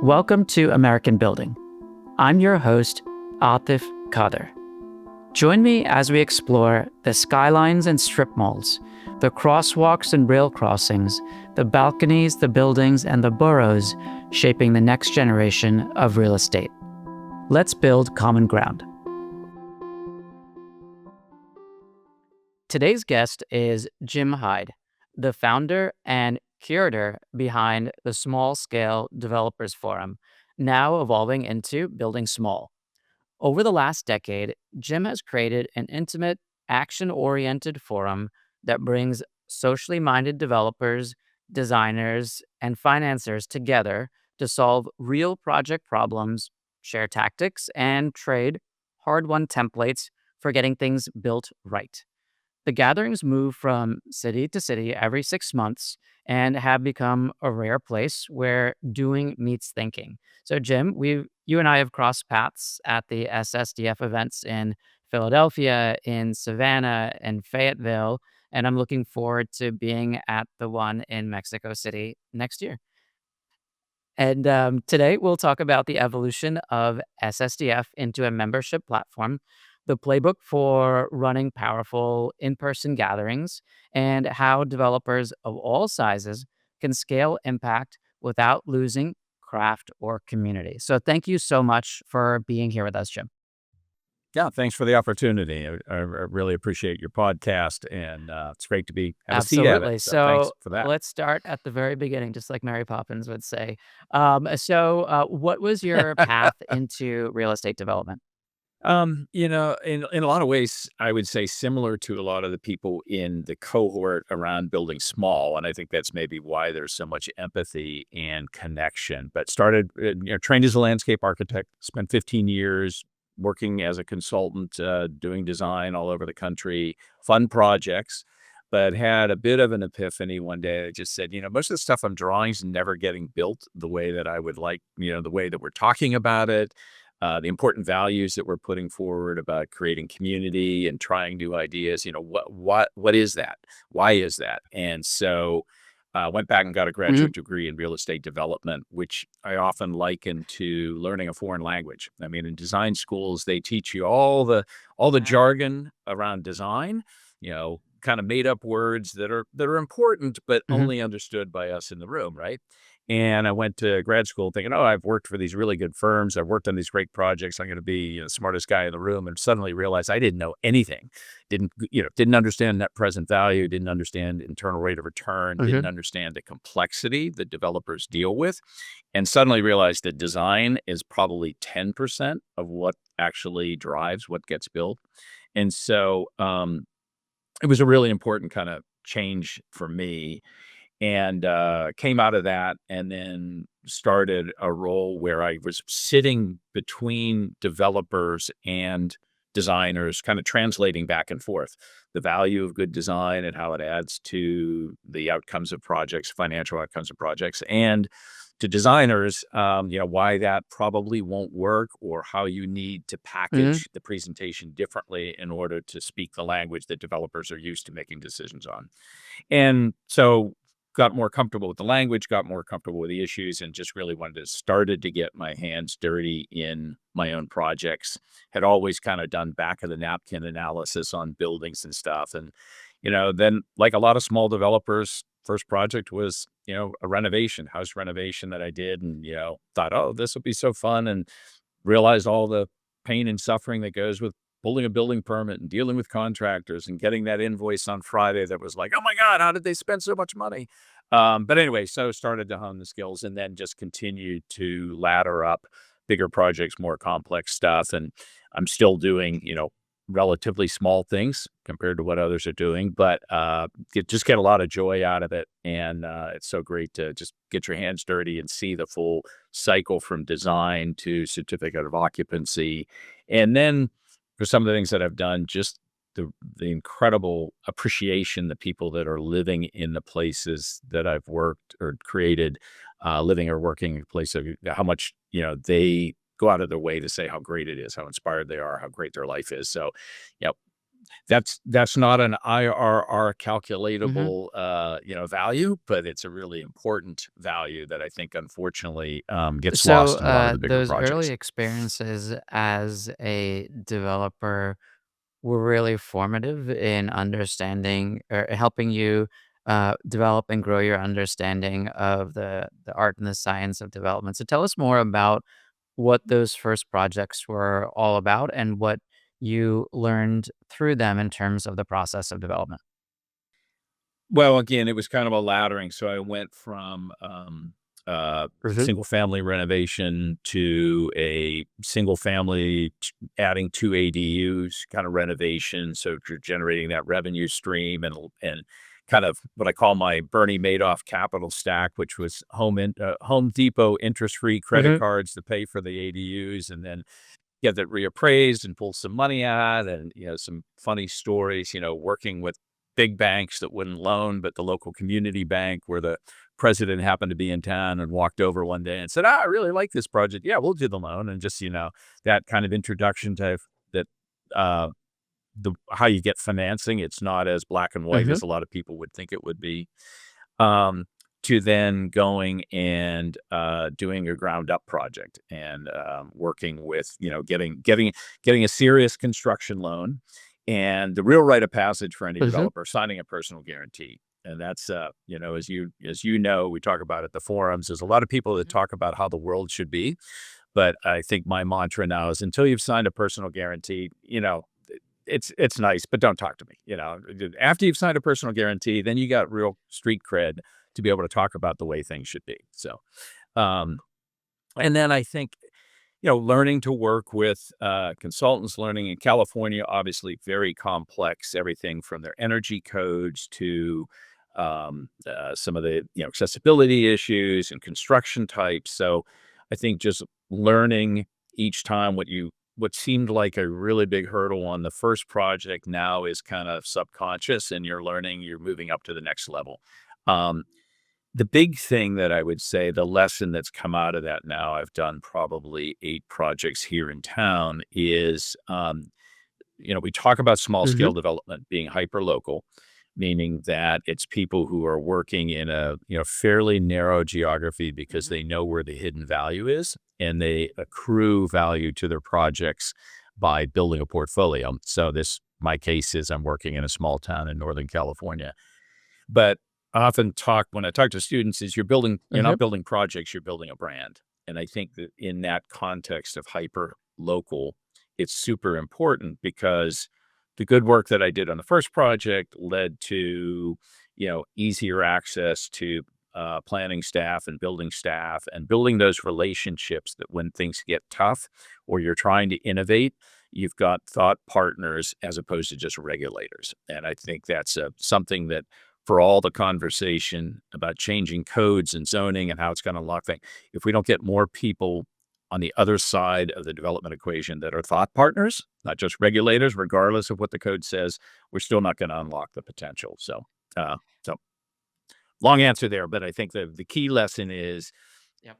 Welcome to American Building. I'm your host, Atif Kader. Join me as we explore the skylines and strip malls, the crosswalks and rail crossings, the balconies, the buildings, and the boroughs shaping the next generation of real estate. Let's build common ground. Today's guest is Jim Heid, the founder and curator behind the Small Scale Developers Forum, now evolving into Building Small. Over the last decade, Jim has created an intimate, action-oriented forum that brings socially minded developers, designers, and financiers together to solve real project problems, share tactics, and trade hard-won templates for getting things built right. The gatherings move from city to city every 6 months and have become a rare place where doing meets thinking. So, Jim, you and I have crossed paths at the SSDF events in Philadelphia, in Savannah, and Fayetteville, and I'm looking forward to being at the one in Mexico City next year. And today we'll talk about the evolution of SSDF into a membership platform, the playbook for running powerful in person gatherings, and how developers of all sizes can scale impact without losing craft or community. So, thank you so much for being here with us, Jim. Yeah, thanks for the opportunity. I really appreciate your podcast, and it's great to have a seat at Absolutely. it. So thanks So, for that. let's start at the very beginning, just like Mary Poppins would say. What was your path into real estate development? In a lot of ways, I would say similar to a lot of the people in the cohort around building small, and I think that's maybe why there's so much empathy and connection. But started, trained as a landscape architect, spent 15 years working as a consultant, doing design all over the country, fun projects. But had a bit of an epiphany one day. I just said, most of the stuff I'm drawing is never getting built the way that I would like, the way that we're talking about it, the important values that we're putting forward about creating community and trying new ideas. What is that? Why is that? And so went back and got a Mhm. graduate degree in real estate development, which I often liken to learning a foreign language. I mean, in design schools, they teach you all the jargon around design, kind of made up words that are important, but Mhm. only understood by us in the room, right? And I went to grad school thinking, oh, I've worked for these really good firms. I've worked on these great projects. I'm going to be the smartest guy in the room. And suddenly realized I didn't know anything. Didn't understand net present value, didn't understand internal rate of return, didn't Mhm. understand the complexity that developers deal with, and suddenly realized that design is probably 10% of what actually drives what gets built. And so it was a really important kind of change for me, and came out of that and then started a role where I was sitting between developers and designers, kind of translating back and forth the value of good design and how it adds to the outcomes of projects, financial outcomes of projects, and to designers, why that probably won't work or how you need to Mhm. package the presentation differently in order to speak the language that developers are used to making decisions on. And so got more comfortable with the language, got more comfortable with the issues, and just really started to get my hands dirty in my own projects. Had always kind of done back of the napkin analysis on buildings and stuff. And, then like a lot of small developers, first project was, a house renovation that I did, and, thought, oh, this will be so fun. And realized all the pain and suffering that goes with pulling a building permit and dealing with contractors and getting that invoice on Friday that was like, oh my God, how did they spend so much money? But anyway, so started to hone the skills and then just continued to ladder up bigger projects, more complex stuff. And I'm still doing, relatively small things compared to what others are doing, but get a lot of joy out of it. And it's so great to just get your hands dirty and see the full cycle from design to certificate of occupancy. And then for some of the things that I've done, just the incredible appreciation the people that are living in the places that I've worked or created, living or working in places, how much, they go out of their way to say how great it is, how inspired they are, how great their life is. So, you know, That's not an IRR Mhm. calculatable, value, but it's a really important value that I think unfortunately, gets So, lost in a lot of the bigger those early projects. experiences as a developer were really formative in understanding or helping you develop and grow your understanding of the art and the science of development. So, tell us more about what those first projects were all about and what you learned through them in terms of the process of development. Well, again, it was kind of a laddering, so I went from, Mhm. single family renovation to a single family adding 2 ADUs kind of renovation, so you're generating that revenue stream and kind of what I call my Bernie Madoff capital stack, which was Home Depot interest-free credit Mhm. cards to pay for the ADUs, and then get that reappraised and pull some money out and, some funny stories, working with big banks that wouldn't loan, but the local community bank where the president happened to be in town and walked over one day and said, I really like this project. Yeah, we'll do the loan. And just, that kind of introduction to that, uh, how you get financing. It's not as black and white Mhm. as a lot of people would think it would be. um, to then going and doing a ground up project and working with getting a serious construction loan and the real rite of passage for any Mhm. developer signing a personal guarantee. And that's as you know, we talk about at the forums. There's a lot of people that Mhm. talk about how the world should be, but I think my mantra now is until you've signed a personal guarantee, it's nice, but don't talk to me. After you've signed a personal guarantee, then you got real street cred to be able to talk about the way things should be. So, um, and then I think learning to work with consultants, learning in California, obviously very complex. Everything from their energy codes to some of the accessibility issues and construction types. So, I think just learning each time what seemed like a really big hurdle on the first project now is kind of subconscious, and you're learning, you're moving up to the next level. Um, the big thing that I would say, the lesson that's come out of that now, I've done probably 8 projects here in town, is, we talk about small Mhm. scale development being hyper local, meaning that it's people who are working in a, fairly narrow geography because Mhm. they know where the hidden value is and they accrue value to their projects by building a portfolio. So my case is I'm working in a small town in Northern California. But I often talk when I talk to students is you're Mhm. not building projects, you're building a brand. And I think that in that context of hyper local, it's super important because the good work that I did on the first project led to, easier access to planning staff and building those relationships that when things get tough or you're trying to innovate, you've got thought partners as opposed to just regulators. And I think that's something that for all the conversation about changing codes and zoning and how it's going to unlock things, if we don't get more people on the other side of the development equation that are thought partners, not just regulators, regardless of what the code says, we're still not going to unlock the potential. So long answer there, but I think the key lesson is Yep.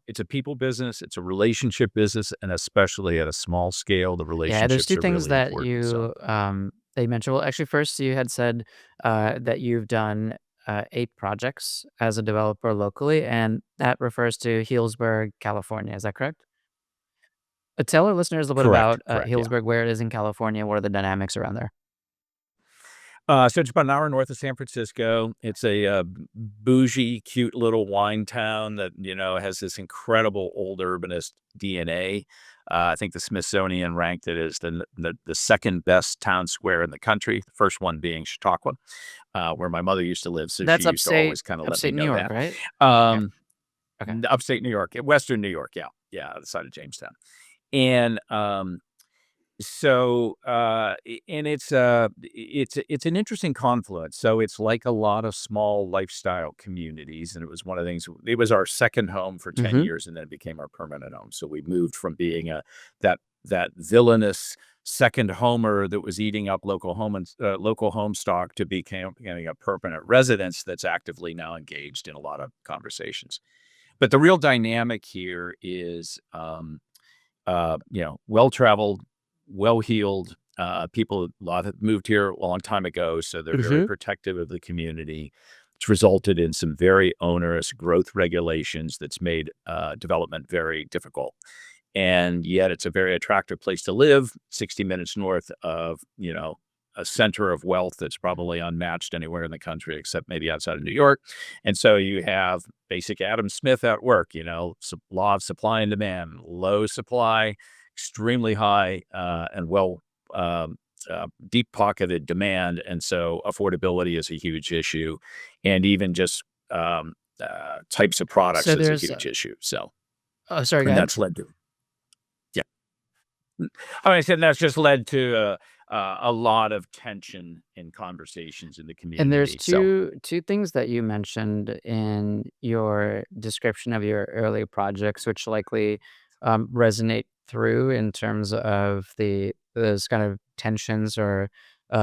it's a people business, it's a relationship business, and especially at a small scale, the Yeah, there's relationships 2 are things really that important. So you mentioned. Well, actually, first, you had said, that you've done, 8 projects as a developer locally, and that refers to Healdsburg, California. Is that correct? Tell our listeners a little bit correct, about, correct, yeah. Healdsburg, where it is in California, what are the dynamics around there? So it's about an hour north of San Francisco. It's a bougie, cute little wine town that has this incredible old urbanist DNA. I think the Smithsonian ranked it as the second best town square in the country. The first one being Chautauqua, where my mother used to live. So she That's used to always kind of let me upstate New know York, that. right? Yeah, Um, okay. Upstate New York, Western New York, yeah, yeah, the side of Jamestown, and and it's an interesting confluence. So it's like a lot of small lifestyle communities, and it was one of the things. It was our second home for 10 Mhm. years, and then it became our permanent home. So we moved from being that villainous second homer that was eating up local home stock to becoming a permanent residence that's actively now engaged in a lot of conversations. But the real dynamic here is well traveled, well heeled, People, a lot have moved here a long time ago, so they're very Mhm. protective of the community. It's resulted in some very onerous growth regulations that's made development very difficult. And yet it's a very attractive place to live, 60 minutes north of, a center of wealth that's probably unmatched anywhere in the country except maybe outside of New York. And so you have basic Adam Smith at work, law of supply and demand, low supply, extremely high and um, deep pocketed demand. And so affordability is a huge issue. And even just types of products So is a there's huge issue. So, oh, sorry, go and ahead. that's led to, yeah. I said that's just led to a lot of tension in conversations in the And there's community. So, two things that you mentioned in your description of your early projects, which likely, resonate through in terms of those kind of tensions or,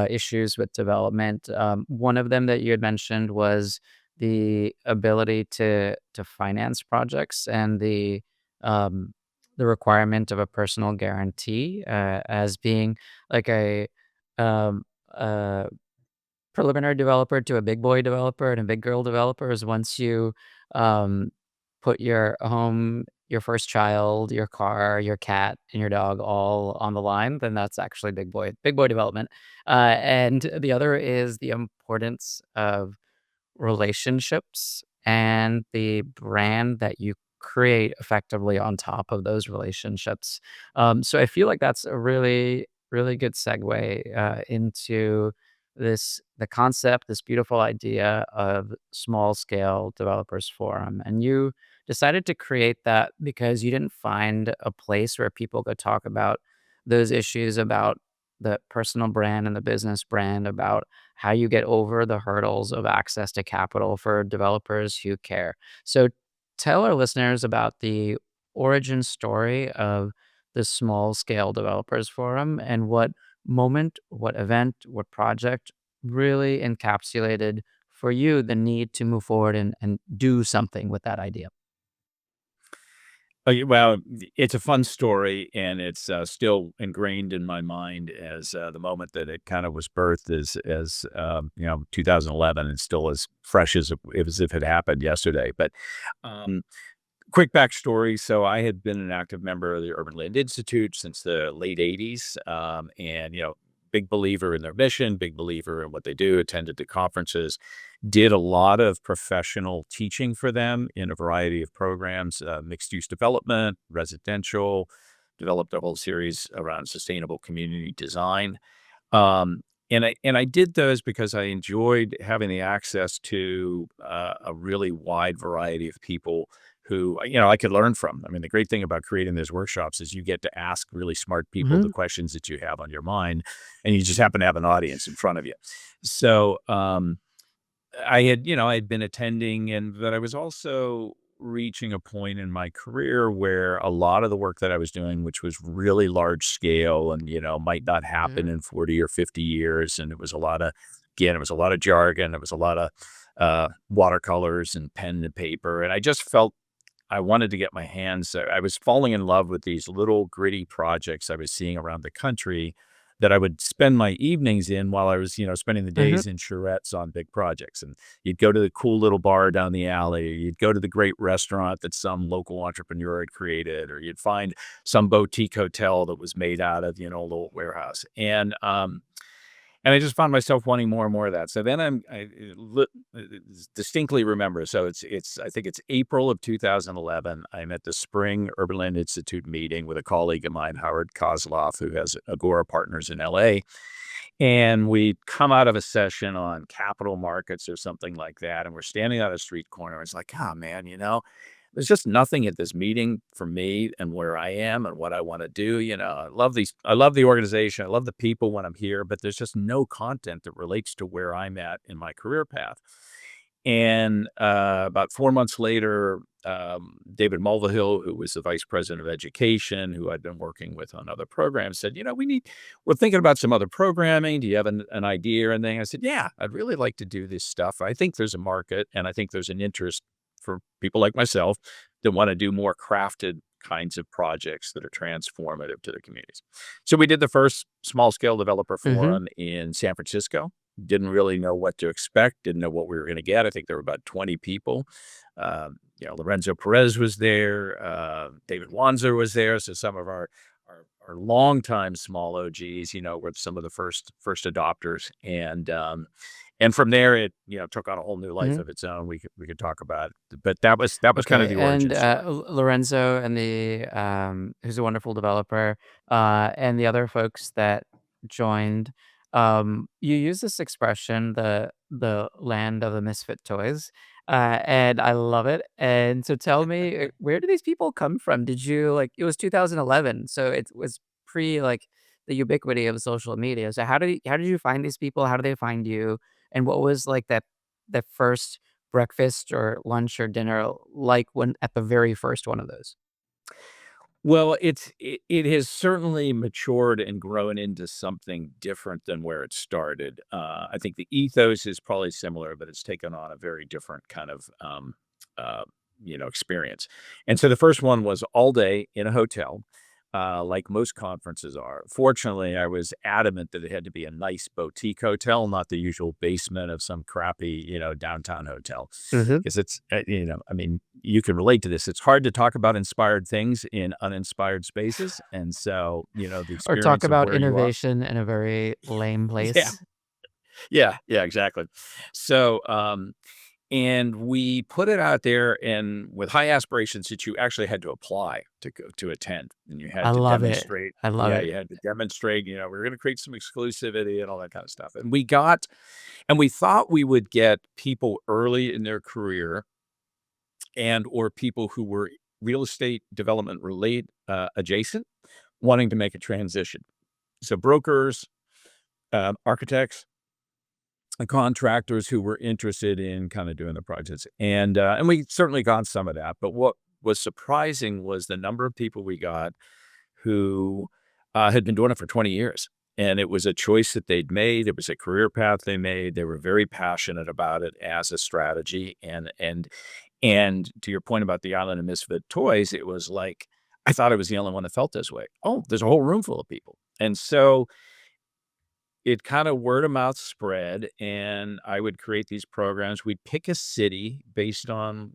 issues with development. One of them that you had mentioned was the ability to finance projects and the requirement of a personal guarantee, as being like um, a preliminary developer to a big boy developer and a big girl developer is once you, um, put your home, your first child, your car, your cat, and your dog all on the line, then that's actually big boy development. And the other is the importance of relationships and the brand that you create effectively on top of those relationships. So I feel like that's a really, really good segue into the concept, this beautiful idea of small scale developers forum. And you decided to create that because you didn't find a place where people could talk about those issues about the personal brand and the business brand, about how you get over the hurdles of access to capital for developers who care. So tell our listeners about the origin story of the small scale developers forum and what moment, what event, what project really encapsulated for you the need to move forward and do something with that idea. well, it's a fun story, and it's still ingrained in my mind as the moment that it kind of was birthed, as 2011, and still as fresh as if it happened yesterday. But um, quick backstory. So I had been an active member of the Urban Land Institute since the late 80s. And, big believer in their mission, big believer in what they do, attended the conferences, did a lot of professional teaching for them in a variety of programs, mixed use development, residential, developed a whole series around sustainable community design. And I did those because I enjoyed having the access to a really wide variety of people who I could learn from. I mean, the great thing about creating those workshops is you get to ask really smart people the Mhm, questions that you have on your mind, and you just happen to have an audience in front of you. So I had been attending, but I was also reaching a point in my career where a lot of the work that I was doing, which was really large scale and, might not happen mhm, in 40 or 50 years. And it was a lot of jargon. It was a lot of watercolors and pen and paper. And I just felt I wanted to get my hands I was falling in love with these little gritty projects I was seeing around the country that I would spend my evenings in while I was, spending the mhm, days in charrettes on big projects. And you'd go to the cool little bar down the alley, or you'd go to the great restaurant that some local entrepreneur had created, or you'd find some boutique hotel that was made out of, a little warehouse. And I just found myself wanting more and more of that. So then distinctly remember. So I think it's April of 2011. I'm at the Spring Urban Land Institute meeting with a colleague of mine, Howard Kozloff, who has Agora Partners in LA. And we come out of a session on capital markets or something like that. And we're standing on a street corner. It's like, oh man, there's just nothing at this meeting for me and where I am and what I want to do. I love the organization. I love the people when I'm here, but there's just no content that relates to where I'm at in my career path. And about 4 months later, David Mulvihill, who was the vice president of education, who I'd been working with on other programs, said, we're thinking about some other programming. Do you have an idea or anything? I said, yeah, I'd really like to do this stuff. I think there's a market and I think there's an interest for people like myself that want to do more crafted kinds of projects that are transformative to their communities. So we did the first small scale developer Mhm. forum in San Francisco. Didn't really know what to expect, didn't know what we were going to get. I think there were about 20 people. Lorenzo Perez was there, David Wanzer was there. So some of our longtime small OGs, were some of the first adopters. And from there, it took on a whole new life Mhm. of its own. We could talk about it, but that was kind of Okay, the and, origin story. Lorenzo and who's a wonderful developer, and the other folks that joined, you use this expression, the land of the misfit toys, and I love it, and so tell me, where do these people come from? Did you it was 2011, so it was like, the ubiquity of social media, so how did you find these people? How did they find you? And what was, that first breakfast or lunch or dinner like when at the very first one of those? Well, it has certainly matured and grown into something different than where it started. I think the ethos is probably similar, but it's taken on a very different kind of uh, experience. And so the first one was all day in a hotel, like most conferences are. Fortunately, I was adamant that it had to be a nice boutique hotel, not the usual basement of some crappy, downtown hotel. Mhm. Because I mean, you can relate to this. It's hard to talk about inspired things in uninspired spaces. And so, the Or talk experience of about where you are. innovation in a very lame Yeah. place. Yeah, exactly. So, and we put it out there and with high aspirations that you actually had to apply to go to attend, and you I had to love it. demonstrate. I love Yeah, it. you had to demonstrate, we're gonna create some exclusivity and all that kind of stuff. And we thought we would get people early in their career and or people who were real estate development relate adjacent, wanting to make a transition. So brokers, architects, and contractors who were interested in kind of doing the projects, and we certainly got some of that. But what was surprising was the number of people we got who had been doing it for 20 years. And it was a choice that they'd made. It was a career path they made. They were very passionate about it as a strategy. And to your point about the island of misfit toys, it was like I thought I was the only one that felt this way. Oh, there's a whole room full of people. And so it kind of word of mouth spread, and I would create these programs. We'd pick a city based on,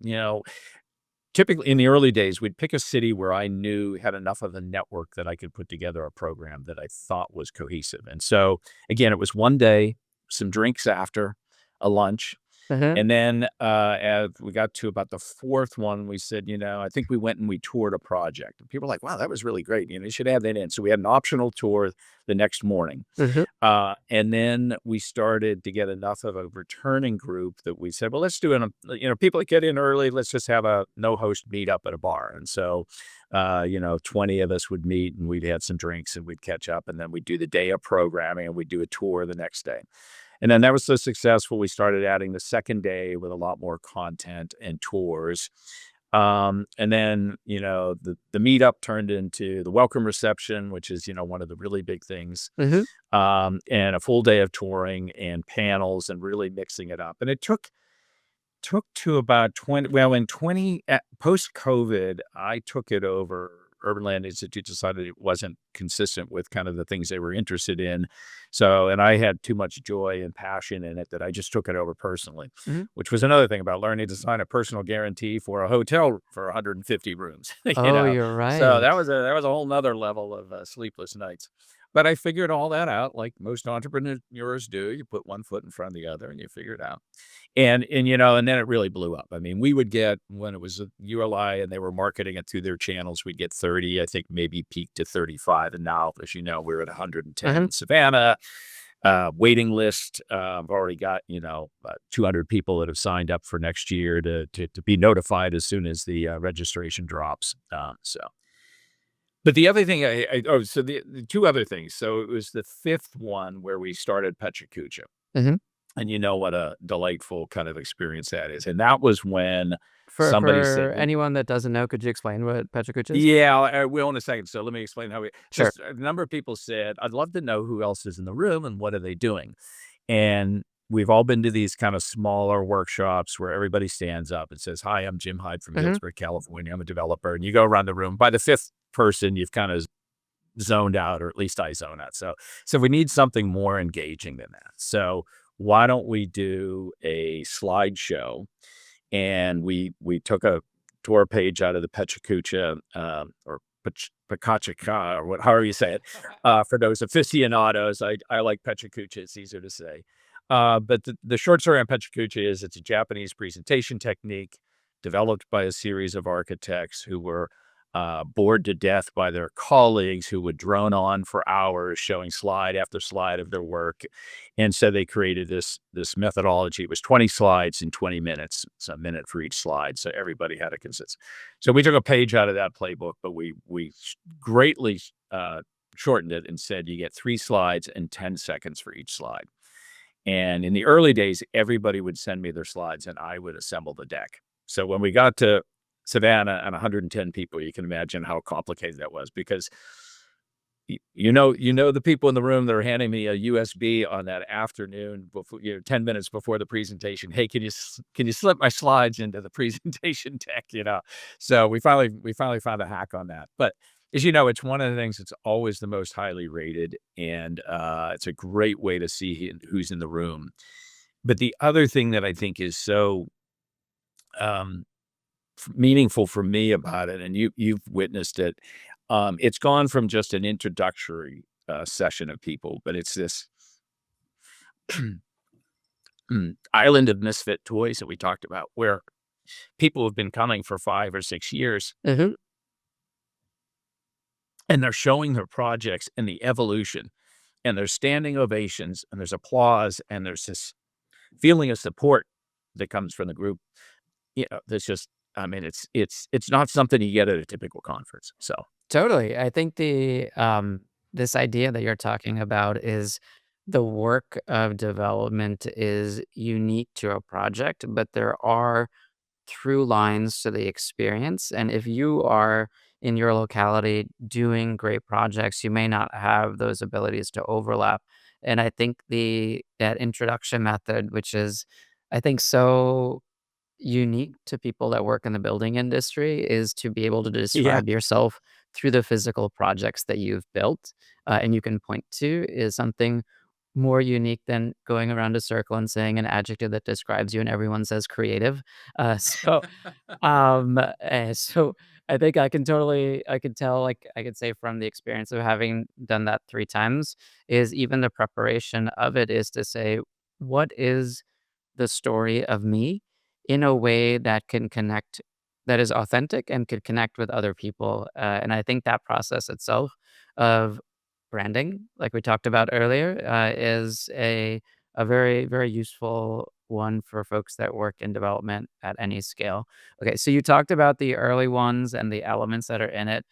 typically in the early days, we'd pick a city where I knew had enough of a network that I could put together a program that I thought was cohesive. And so again, it was one day, some drinks after, a lunch, Mhm. and then, as we got to about the 4th one, we said, I think we went and we toured a project. And people were like, "Wow, that was really great. You should add that in." So we had an optional tour the next morning. Mhm. And then we started to get enough of a returning group that we said, "Well, let's do people that get in early, let's just have a no-host meetup at a bar." And so, 20 of us would meet, and we'd had some drinks, and we'd catch up, and then we'd do the day of programming, and we'd do a tour the next day. And then that was so successful, we started adding the second day with a lot more content and tours. And then, the meetup turned into the welcome reception, which is, one of the really big things, Mhm. and a full day of touring and panels and really mixing it up. And it took to about 20, well, in 20, post-COVID, I took it over. Urban Land Institute decided it wasn't consistent with kind of the things they were interested in. So, and I had too much joy and passion in it that I just took it over personally, Mhm. which was another thing about learning to sign a personal guarantee for a hotel for 150 rooms, Oh, you're So right. that was a whole nother level of sleepless nights. But I figured all that out like most entrepreneurs do. You put one foot in front of the other and you figure it out. And then it really blew up. I mean, we would get when it was a ULI and they were marketing it through their channels, we'd get 30, I think maybe peaked to 35. And now, as you know, we're at 110 Mhm. in Savannah. Waiting list. I've already got, 200 people that have signed up for next year to be notified as soon as the registration drops. But the other thing so the two other things. So it was the fifth one where we started Pechacucha. Mhm. And you know what a delightful kind of experience that is, and that was when somebody said, For anyone that doesn't know, could you explain what Petra Kuch is? yeah, I will in a second, so let me explain how we Sure. just a number of people said, "I'd love to know who else is in the room and what are they doing?" And we've all been to these kind of smaller workshops where everybody stands up and says, "Hi, I'm Jim Hyde from Mhm. Galesburg, California. I'm a developer." And you go around the room. By the fifth person, you've kind of zoned out, or at least I zone out. So we need something more engaging than that. So why don't we do a slideshow? And we took a tour page out of the Pechacucha, or Pachachaka, or however you say it, for those aficionados. I like Pechacucha; it's easier to say. But the short story on Pechacucha is it's a Japanese presentation technique developed by a series of architects who were bored to death by their colleagues who would drone on for hours showing slide after slide of their work. And so they created this methodology. It was 20 slides in 20 minutes. It's a minute for each slide. So everybody had a consist. So we took a page out of that playbook, but we greatly shortened it and said you get 3 slides and 10 seconds for each slide. And in the early days, everybody would send me their slides and I would assemble the deck. So when we got to Savannah and 110 people, you can imagine how complicated that was, because you know the people in the room that are handing me a USB on that afternoon before, 10 minutes before the presentation. Hey, can you slip my slides into the presentation deck? So we finally found a hack on that. But as you know, it's one of the things that's always the most highly rated, and it's a great way to see who's in the room. But the other thing that I think is so um, meaningful for me about it, and you've witnessed it. It's gone from just an introductory session of people, but it's this island of misfit toys that we talked about, where people have been coming for 5 or 6 years, Mhm. and they're showing their projects and the evolution, and there's standing ovations, and there's applause, and there's this feeling of support that comes from the group. That's just, I mean, it's not something you get at a typical conference. So. Totally. I think this idea that you're talking about is the work of development is unique to a project, but there are through lines to the experience. And if you are in your locality doing great projects, you may not have those abilities to overlap. And I think the that introduction method, which is I think so unique to people that work in the building industry, is to be able to Yeah. describe yourself through the physical projects that you've built, and you can point to, is something more unique than going around a circle and saying an adjective that describes you and everyone says creative. So I think I could tell, like, I could say from the experience of having done that 3 times, is even the preparation of it is to say, "What is the story of me in a way that can connect that is authentic and could connect with other people." And I think that process itself of branding, like we talked about earlier, is a very, very useful one for folks that work in development at any scale. Okay, so you talked about the early ones and the elements that are in it.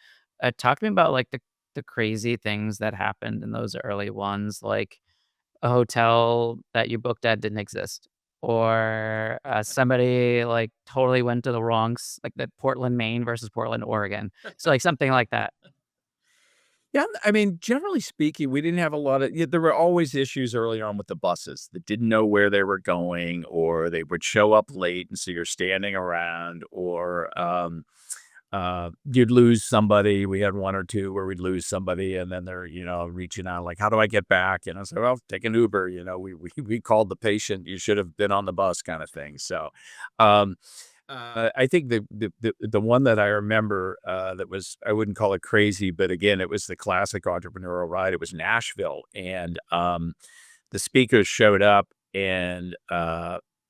Talk to me about, like, the crazy things that happened in those early ones, like a hotel that you booked at didn't exist, or, somebody, like, totally went to the wrong like, the Portland, Maine versus Portland, Oregon. So, like, something like that. Yeah, I mean, generally speaking, we didn't have a lot of yeah, there were always issues early on with the buses that didn't know where they were going, or they would show up late, and so you're standing around, or, you'd lose somebody. We had 1 or 2 where we'd lose somebody, and then they're, reaching out like, "How do I get back?" And I said, "Well, take an Uber." We called the patient. You should have been on the bus, kinda thing. So, um I think the one that I remember, that was, I wouldn't call it crazy, but again, it was the classic entrepreneurial ride. It was Nashville, and, the speakers showed up, and,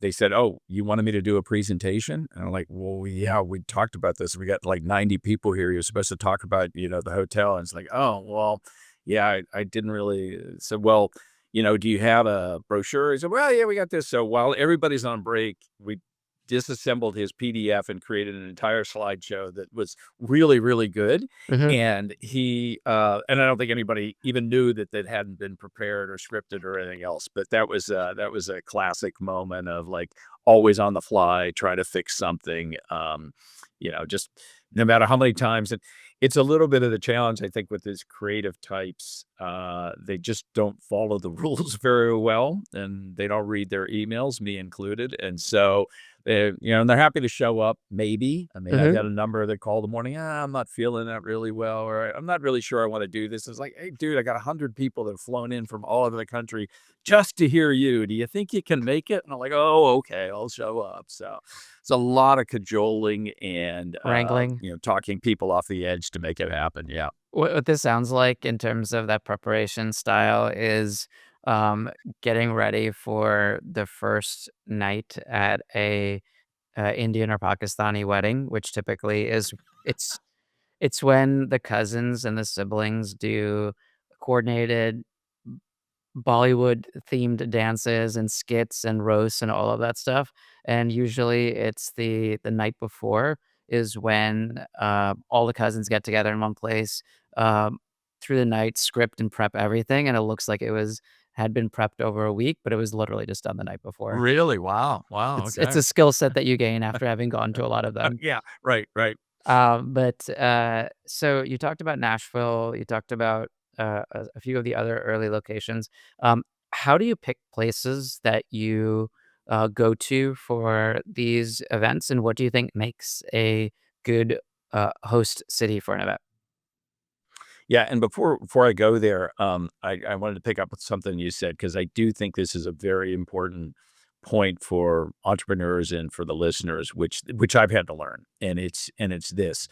they said, "Oh, you wanted me to do a presentation?" And I'm like, "Well, yeah, we talked about this. We got, like, 90 people here. You're supposed to talk about, the hotel." And it's like, "Oh, well, yeah, I didn't really." So, "Well, do you have a brochure?" He said, "Well, yeah, we got this." So while everybody's on break, we disassembled his PDF and created an entire slideshow that was really, really good. Mhm. And I don't think anybody even knew that that hadn't been prepared or scripted or anything else. But that was a classic moment of, like, always on the fly, try to fix something. Just no matter how many times. And it's a little bit of the challenge, I think, with these creative types. They just don't follow the rules very well, and they don't read their emails, me included. And so, and they're happy to show up. Maybe. I mean, I've Mhm. had a number that call the morning. I'm not feeling that really well, or I'm not really sure I want to do this. It's like, hey, dude, I got 100 people that have flown in from all over the country just to hear you. Do you think you can make it? And I'm like, oh, okay, I'll show up. So it's a lot of cajoling and, Wrangling. talking people off the edge to make it happen. Yeah. What this sounds like in terms of that preparation style is, um, getting ready for the first night at a, Indian or Pakistani wedding, which typically is it's it's when the cousins and the siblings do coordinated Bollywood-themed dances and skits and roasts and all of that stuff, and usually it's the night before is when, all the cousins get together in one place, um, through the night, script and prep everything, and it looks like had been prepped over a week, but it was literally just done the night before. Really? Wow. Wow. It's Okay. a skill set that you gain after having gone to a lot of them. Yeah. Right. Right. So you talked about Nashville, you talked about a few of the other early locations. How do you pick places that you go to for these events, and what do you think makes a good host city for an event? Yeah, and before I go there, I wanted to pick up with something you said because I do think this is a very important point for entrepreneurs and for the listeners, which I've had to learn, and it's this: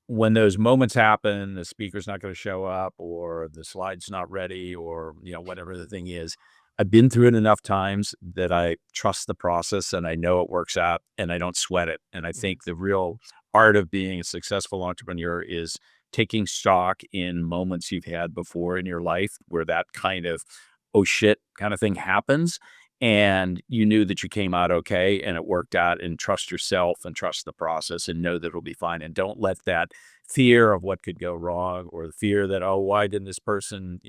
when those moments happen, the speaker's not going to show up, or the slide's not ready, or whatever the thing is. I've been through it enough times that I trust the process and I know it works out and I don't sweat it. And I Mhm. think the real art of being a successful entrepreneur is taking stock in moments you've had before in your life where that kind of oh shit kind of thing happens, and you knew that you came out okay and it worked out, and trust yourself and trust the process and know that it'll be fine, and don't let that fear of what could go wrong or the fear that, oh, why didn't this person,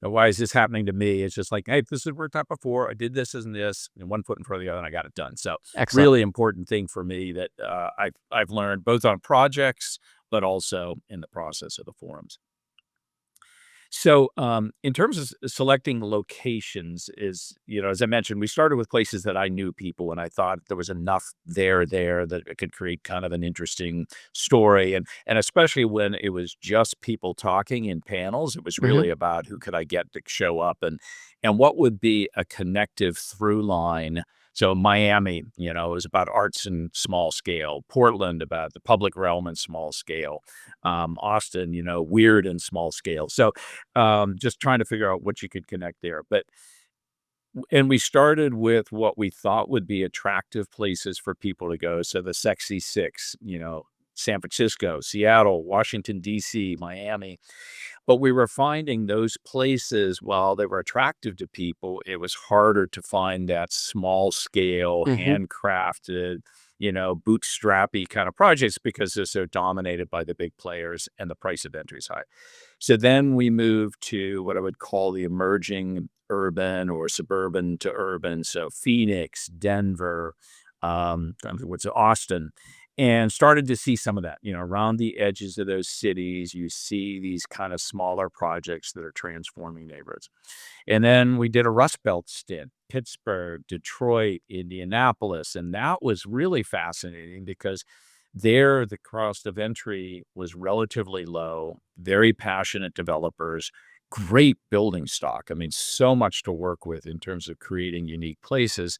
why is this happening to me? It's just like, hey, this has worked out before. I did this and this, and one foot in front of the other, and I got it done. So, Excellent. really important thing for me that I've learned both on projects, but also in the process of the forums. So, in terms of selecting locations, as I mentioned, we started with places that I knew people, and I thought there was enough there that it could create kind of an interesting story, and especially when it was just people talking in panels, it was Hmm. really about who could I get to show up, and what would be a connective through line. So Miami, it was about arts and small scale. Portland about the public realm and small scale. Austin, weird and small scale. So just trying to figure out what you could connect there. And we started with what we thought would be attractive places for people to go. So the Sexy Six, San Francisco, Seattle, Washington, D.C., Miami. But we were finding those places, while they were attractive to people, it was harder to find that small scale, Hmm. handcrafted, bootstrappy kind of projects because they're so dominated by the big players and the price of entry is high. So then we moved to what I would call the emerging urban or suburban to urban. So Phoenix, Denver, what's Austin, and started to see some of that. Around the edges of those cities, you see these kind of smaller projects that are transforming neighborhoods. And then we did a Rust Belt stint, Pittsburgh, Detroit, Indianapolis, and that was really fascinating because there the cost of entry was relatively low, very passionate developers, great building stock. I mean, so much to work with in terms of creating unique places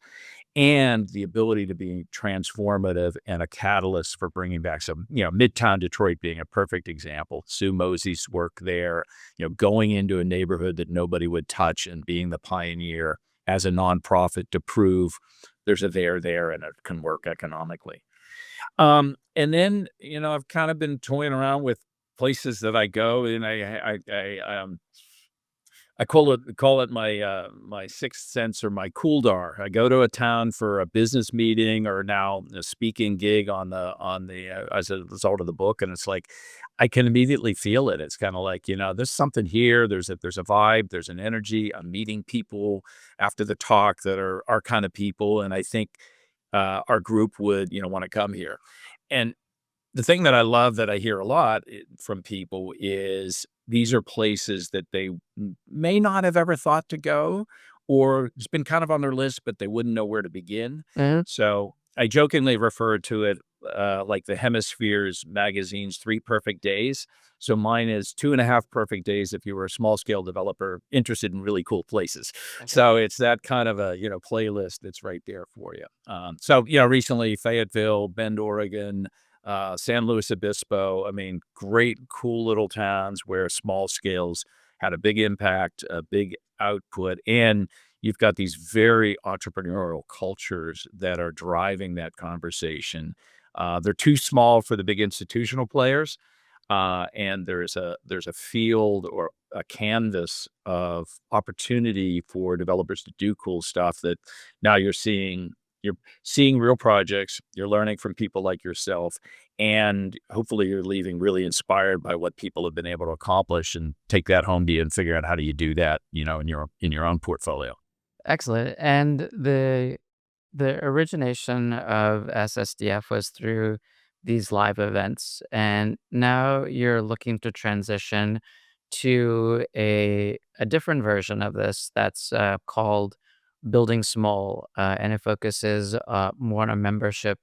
and the ability to be transformative and a catalyst for bringing back some, Midtown Detroit being a perfect example. Sue Mosey's work there, going into a neighborhood that nobody would touch and being the pioneer as a nonprofit to prove there's a there and it can work economically. And then, I've kind of been toying around with places that I go and I call it my, my sixth sense or my cooldar. I go to a town for a business meeting or now a speaking gig as a result of the book, and it's like, I can immediately feel it. It's kinda like, there's something here, there's a vibe, there's an energy. I'm meeting people after the talk that are our kind of people, and I think, our group would, wanna come here. And The thing that I love that I hear a lot from people is these are places that they may not have ever thought to go, or it's been kind of on their list, but they wouldn't know where to begin. Mhm. So I jokingly refer to it like the Hemispheres magazine's 3 perfect days. So mine is 2.5 perfect days if you were a small scale developer interested in really cool places. Okay. So it's that kind of a playlist that's right there for you. So recently Fayetteville, Bend, Oregon, San Luis Obispo. I mean, great, cool little towns where small scales had a big impact, a big output, and you've got these very entrepreneurial cultures that are driving that conversation. They're too small for the big institutional players, and there's a field or a canvas of opportunity for developers to do cool stuff that now you're seeing real projects, you're learning from people like yourself, and hopefully you're leaving really inspired by what people have been able to accomplish and take that home to you and figure out how do you do that, in your own portfolio. Excellent. And the origination of SSDF was through these live events, and now you're looking to transition to a different version of this that's called Building Small, and it focuses more on a membership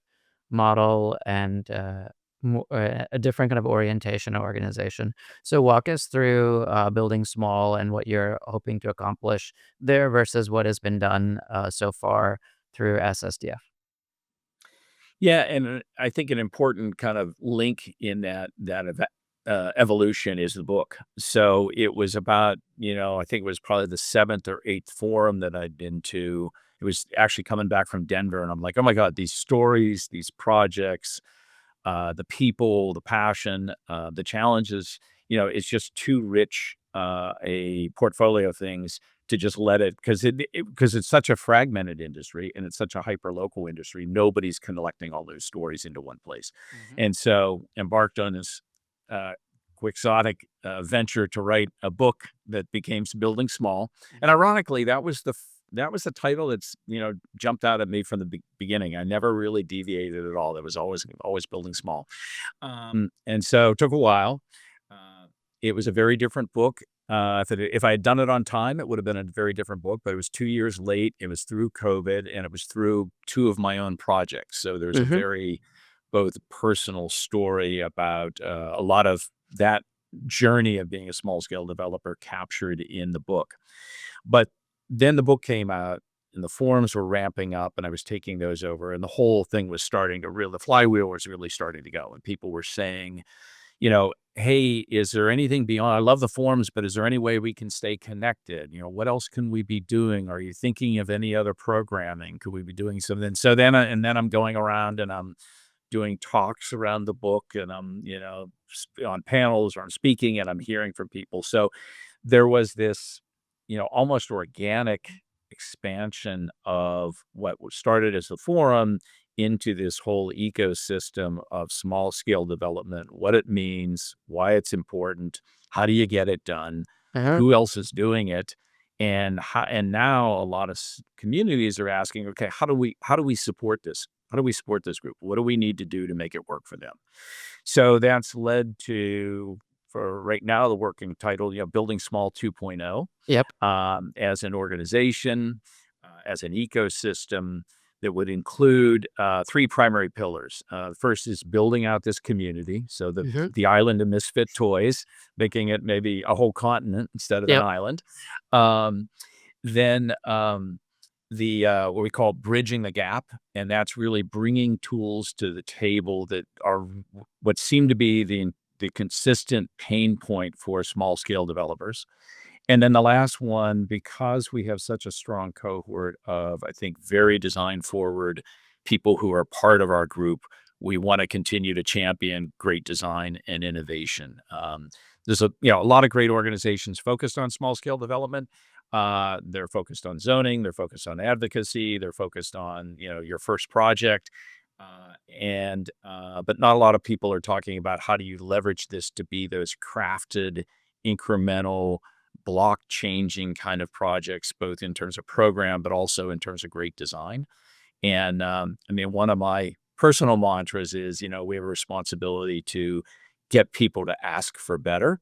model and a different kind of orientation and organization. So walk us through Building Small and what you're hoping to accomplish there versus what has been done so far through SSDF. Yeah, and I think an important kind of link in that evolution is the book. So it was about, I think it was probably the seventh or eighth forum that I'd been to. It was actually coming back from Denver, and I'm like, oh my god, these stories, these projects, the people, the passion, the challenges. It's just too rich a portfolio of things to just let it because it's such a fragmented industry and it's such a hyper local industry. Nobody's collecting all those stories into one place, Mhm. and so embarked on this uh, quixotic venture to write a book that became Building Small. And Mhm. ironically, that was the title that's jumped out at me from the beginning. I never really deviated at all. It was always Building Small. And so it took a while. Uh, it was a very different book. If I had done it on time, it would have been a very different book. But it was 2 years late. It was through COVID, and it was through two of my own projects. So there's a Mhm. very both personal story about a lot of that journey of being a small scale developer captured in the book. But then the book came out and the forums were ramping up and I was taking those over and the whole thing was starting to the flywheel was really starting to go and people were saying, hey, is there anything beyond? I love the forums, but is there any way we can stay connected? What else can we be doing? Are you thinking of any other programming? Could we be doing something? So then I'm going around and I'm doing talks around the book and I'm, on panels or I'm speaking and I'm hearing from people. So there was this, almost organic expansion of what was started as a forum into this whole ecosystem of small scale development, what it means, why it's important, how do you get it done, Mhm. who else is doing it, and now a lot of communities are asking, okay, how do we support this? How do we support this group? What do we need to do to make it work for them? So that's led to, for right now, the working title, Building Small 2.0, Yep. as an organization, as an ecosystem that would include three primary pillars. The first is building out this community. So Mhm. the island of Misfit Toys, making it maybe a whole continent instead of an Yep. island. Um, then what we call bridging the gap, and that's really bringing tools to the table that are what seem to be the consistent pain point for small scale developers. And then the last one, because we have such a strong cohort of, I think, very design forward people who are part of our group, we want to continue to champion great design and innovation. There's a lot of great organizations focused on small scale development. They're focused on zoning, they're focused on advocacy, they're focused on your first project, and but not a lot of people are talking about how do you leverage this to be those crafted, incremental, block changing kind of projects, both in terms of program, but also in terms of great design. And I mean, one of my personal mantras is, we have a responsibility to get people to ask for better,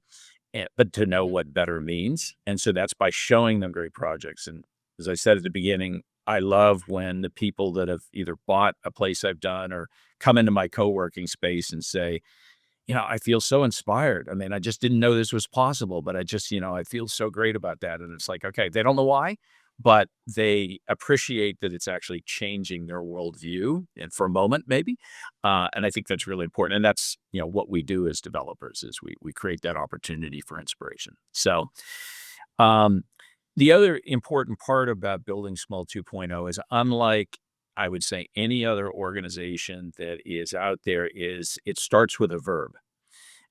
but to know Mhm. what better means. And so that's by showing them great projects. And as I said at the beginning, I love when the people that have either bought a place I've done or come into my co-working space and say, I feel so inspired. I mean, I just didn't know this was possible, but I feel so great about that. And it's like, okay, they don't know why, but they appreciate that it's actually changing their worldview and for a moment, maybe. And I think that's really important. And that's, what we do as developers is we create that opportunity for inspiration. So, um, the other important part about building small 2.0 is unlike I would say any other organization that is out there is it starts with a verb.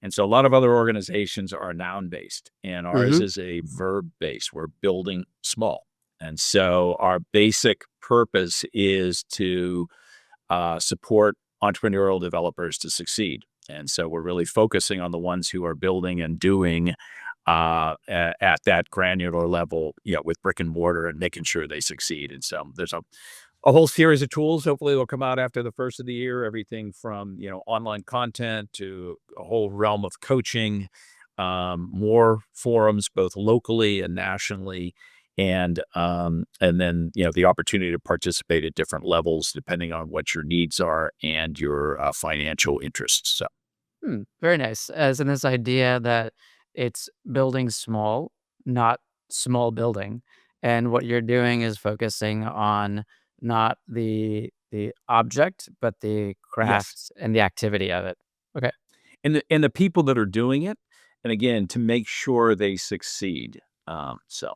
And so a lot of other organizations are noun based, and ours Mhm. is a verb based. We're building small. And so our basic purpose is to support entrepreneurial developers to succeed. And so we're really focusing on the ones who are building and doing at that granular level, with brick and mortar and making sure they succeed. And so there's a whole series of tools. Hopefully, they'll come out after the first of the year. Everything from online content to a whole realm of coaching, more forums both locally and nationally, and then the opportunity to participate at different levels depending on what your needs are and your financial interests. So Very nice. As in this idea that it's building small, not small building. And what you're doing is focusing on not the object, but the yes, craft and the activity of it. Okay, and the people that are doing it, and again to make sure they succeed. So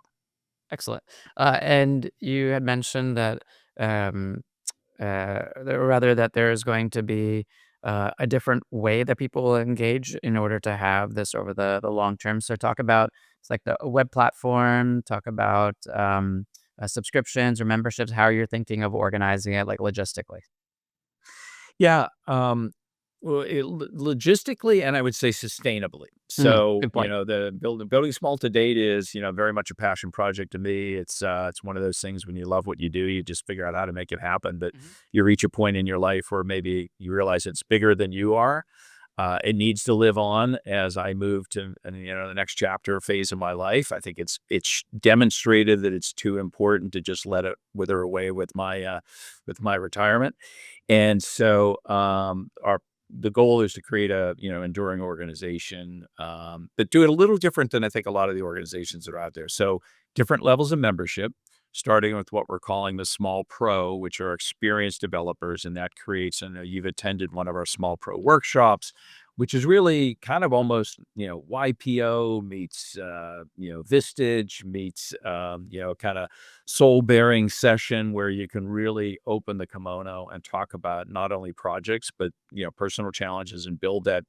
excellent. And you had mentioned that um, or rather that there is going to be a different way that people will engage in order to have this over the long term. So talk about it's like the web platform, talk about subscriptions or memberships, how you're thinking of organizing it like logistically. yeah, well, logistically, and I would say sustainably. So, Good point. the building small to date is, very much a passion project to me. It's one of those things when you love what you do, you just figure out how to make it happen. But Mhm. you reach a point in your life where maybe you realize it's bigger than you are. It needs to live on as I move to, the next chapter phase of my life. I think it's demonstrated that it's too important to just let it wither away with my retirement. And so, our the goal is to create a, enduring organization, but do it a little different than I think a lot of the organizations that are out there. So different levels of membership, starting with what we're calling the small pro, which are experienced developers. And that creates, I know you've attended one of our small pro workshops, which is really kind of almost, YPO meets, Vistage meets, kind of soul bearing session where you can really open the kimono and talk about not only projects but personal challenges and build that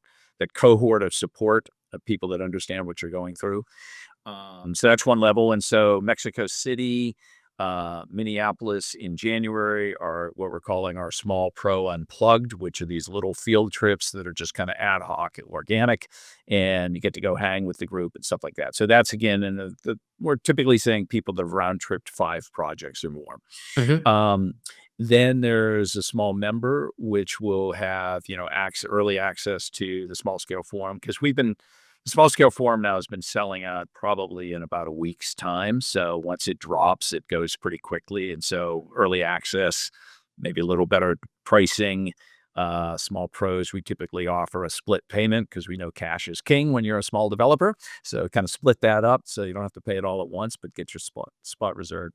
cohort of support of people that understand what you're going through. So that's one level. And so Mexico City, Minneapolis in January are what we're calling our small pro unplugged, which are these little field trips that are just kind of ad hoc and organic. And you get to go hang with the group and stuff like that. So that's again, and we're typically saying people that have round tripped 5 projects or more. Mhm. Um, then there's a small member, which will have, early access to the small scale forum because the small scale forum now has been selling out probably in about a week's time. So once it drops, it goes pretty quickly. And so early access, maybe a little better pricing. Small pros, we typically offer a split payment because we know cash is king when you're a small developer. So kind of split that up so you don't have to pay it all at once, but get your spot reserved.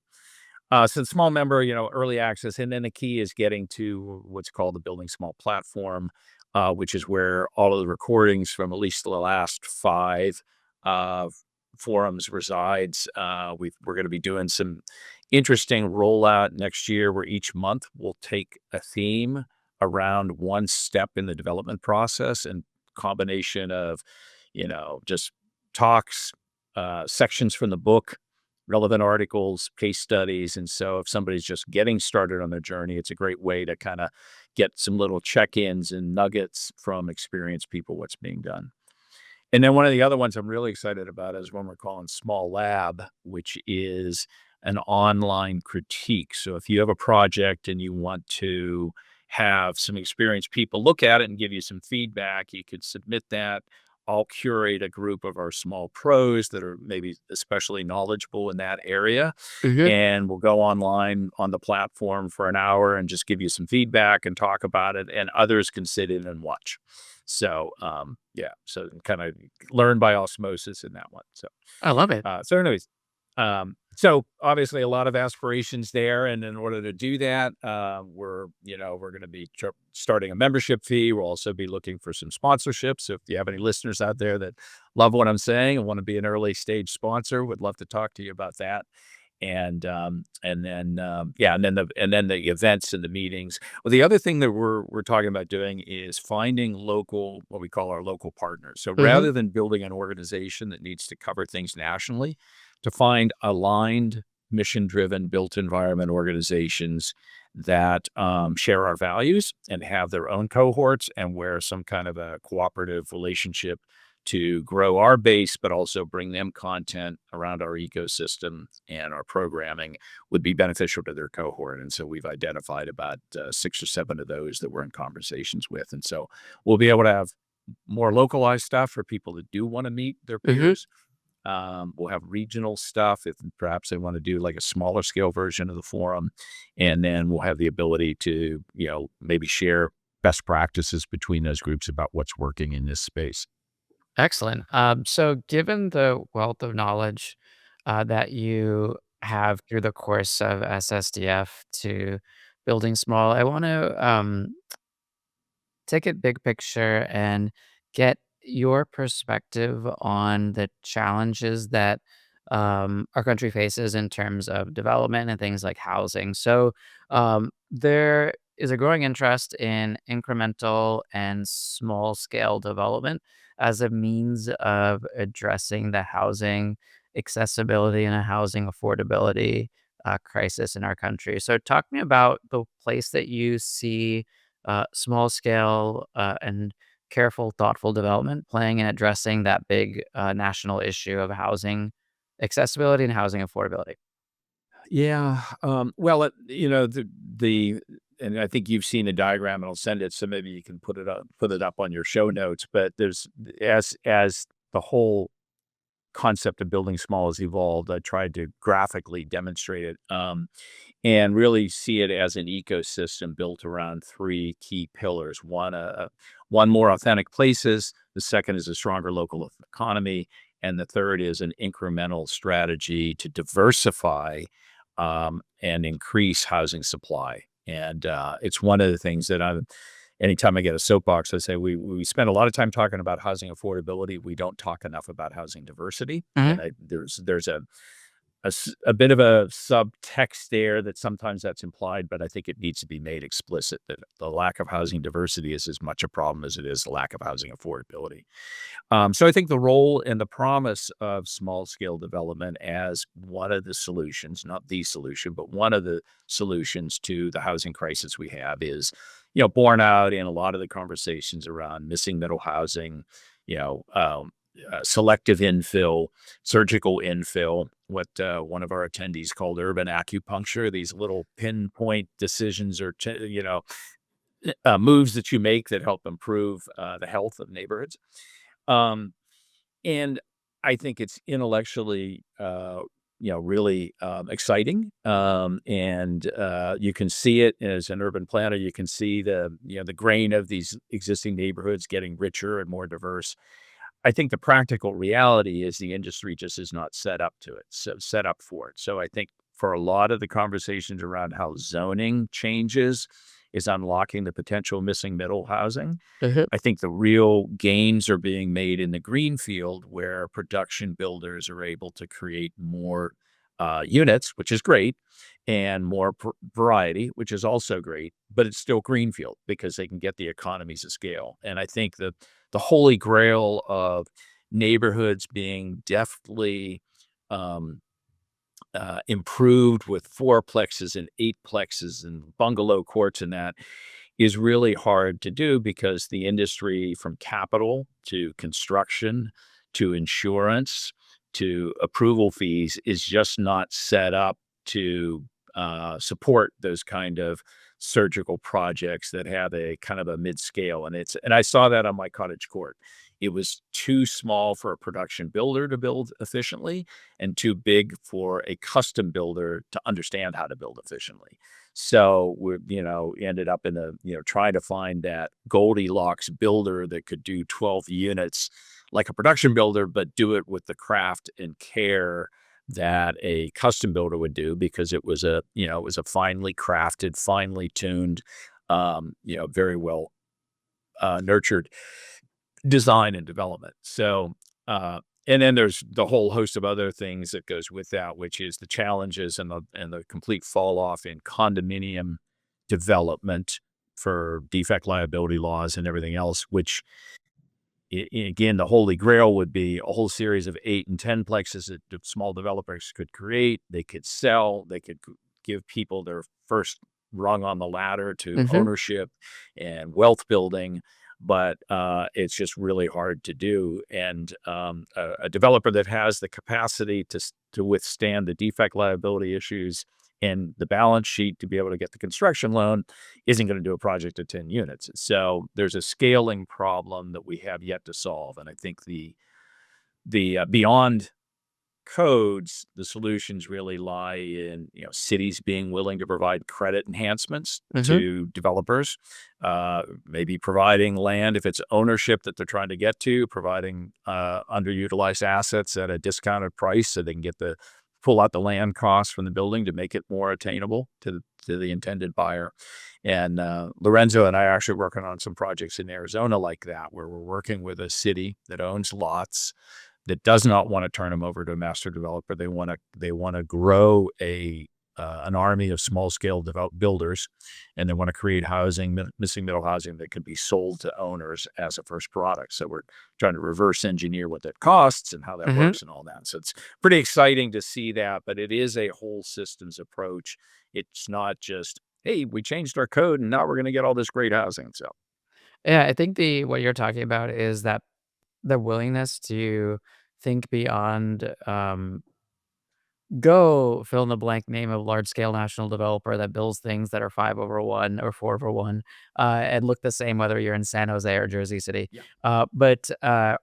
So the small member, early access, and then the key is getting to what's called the Building Small platform, which is where all of the recordings from at least the last 5 uh, forums resides. We're going to be doing some interesting rollout next year, where each month we'll take a theme around one step in the development process, and combination of, just talks, sections from the book, relevant articles, case studies. And so if somebody's just getting started on their journey, it's a great way to kind of get some little check-ins and nuggets from experienced people, what's being done. And then one of the other ones I'm really excited about is one we're calling Small Lab, which is an online critique. So if you have a project and you want to have some experienced people look at it and give you some feedback. You could submit that. I'll curate a group of our small pros that are maybe especially knowledgeable in that area, Mhm. and we'll go online on the platform for an hour and just give you some feedback and talk about it, and others can sit in and watch. So, yeah, so kind of learn by osmosis in that one. So, I love it. anyways, so obviously a lot of aspirations there, and in order to do that, we're going to be starting a membership fee. We'll also be looking for some sponsorships. So if you have any listeners out there that love what I'm saying and want to be an early stage sponsor, would love to talk to you about that. And then the events and the meetings. Well, the other thing that we're talking about doing is finding local, what we call our local partners. So Mhm. rather than building an organization that needs to cover things nationally, to find aligned, mission-driven, built environment organizations that share our values and have their own cohorts, and where some kind of a cooperative relationship to grow our base, but also bring them content around our ecosystem and our programming would be beneficial to their cohort. And so we've identified about 6 or 7 of those that we're in conversations with. And so we'll be able to have more localized stuff for people that do want to meet their Mhm. peers. We'll have regional stuff if perhaps they want to do like a smaller scale version of the forum. And then we'll have the ability to, maybe share best practices between those groups about what's working in this space. Excellent. So given the wealth of knowledge that you have through the course of SSDF to building small, I want to take it big picture and get your perspective on the challenges that our country faces in terms of development and things like housing. So, there is a growing interest in incremental and small scale development as a means of addressing the housing accessibility and a housing affordability crisis in our country. So, talk to me about the place that you see small scale and careful, thoughtful development playing and addressing that big national issue of housing accessibility and housing affordability. Yeah. Well, and I think you've seen the diagram, and I'll send it so maybe you can put it up on your show notes. But there's as the whole concept of building small has evolved, I tried to graphically demonstrate it, and really see it as an ecosystem built around 3 key pillars. One, more authentic places. The second is a stronger local economy, and the third is an incremental strategy to diversify and increase housing supply. And it's one of the things that anytime I get a soapbox, I say we spend a lot of time talking about housing affordability. We don't talk enough about housing diversity. Hmm. And there's a bit of a subtext there that sometimes that's implied, but I think it needs to be made explicit that the lack of housing diversity is as much a problem as it is the lack of housing affordability. So I think the role and the promise of small scale development as one of the solutions, not the solution, but one of the solutions to the housing crisis we have is, borne out in a lot of the conversations around missing middle housing, you know, um, selective infill, surgical infill, what one of our attendees called urban acupuncture, these little pinpoint decisions or, moves that you make that help improve the health of neighborhoods. Um, and I think it's intellectually, really exciting. And you can see it as an urban planner. You can see the grain of these existing neighborhoods getting richer and more diverse. I think the practical reality is the industry just is not set up for it. So I think for a lot of the conversations around how zoning changes is unlocking the potential missing middle housing. Hmm. I think the real gains are being made in the greenfield where production builders are able to create more units, which is great, and more variety, which is also great, but it's still greenfield because they can get the economies of scale. And I think that the holy grail of neighborhoods being deftly um, improved with fourplexes and eightplexes and bungalow courts and that is really hard to do because the industry, from capital to construction to insurance to approval fees, is just not set up to support those kind of surgical projects that have a kind of a mid-scale, and I saw that on my cottage court. It was too small for a production builder to build efficiently and too big for a custom builder to understand how to build efficiently. So ended up in trying to find that Goldilocks builder that could do 12 units like a production builder, but do it with the craft and care that a custom builder would do, because it was a finely crafted, finely tuned, very well nurtured design and development. So, and then there's the whole host of other things that goes with that, which is the challenges and the complete fall off in condominium development for defect liability laws and everything else, which again, the holy grail would be a whole series of 8 and 10 plexes that small developers could create. They could sell. They could give people their first rung on the ladder to Hmm. ownership and wealth building. But it's just really hard to do. And a developer that has the capacity to withstand the defect liability issues and the balance sheet to be able to get the construction loan isn't going to do a project of 10 units. So there's a scaling problem that we have yet to solve. And I think the beyond codes, the solutions really lie in cities being willing to provide credit enhancements Hmm. to developers, maybe providing land if it's ownership that they're trying to get to, providing underutilized assets at a discounted price so they can pull out the land costs from the building to make it more attainable to the intended buyer. And Lorenzo and I are actually working on some projects in Arizona like that, where we're working with a city that owns lots that does not want to turn them over to a master developer. They want to grow an army of small scale builders, and they want to create housing, missing middle housing that can be sold to owners as a first product. So we're trying to reverse engineer what that costs and how that Hmm. works and all that. So it's pretty exciting to see that, but it is a whole systems approach. It's not just, hey, we changed our code and now we're going to get all this great housing. So Yeah, I think the what you're talking about is that the willingness to think beyond, go fill in the blank name of large scale national developer that builds things that are 5 over 1 or 4 over 1, and look the same whether you're in San Jose or Jersey City. yeah, But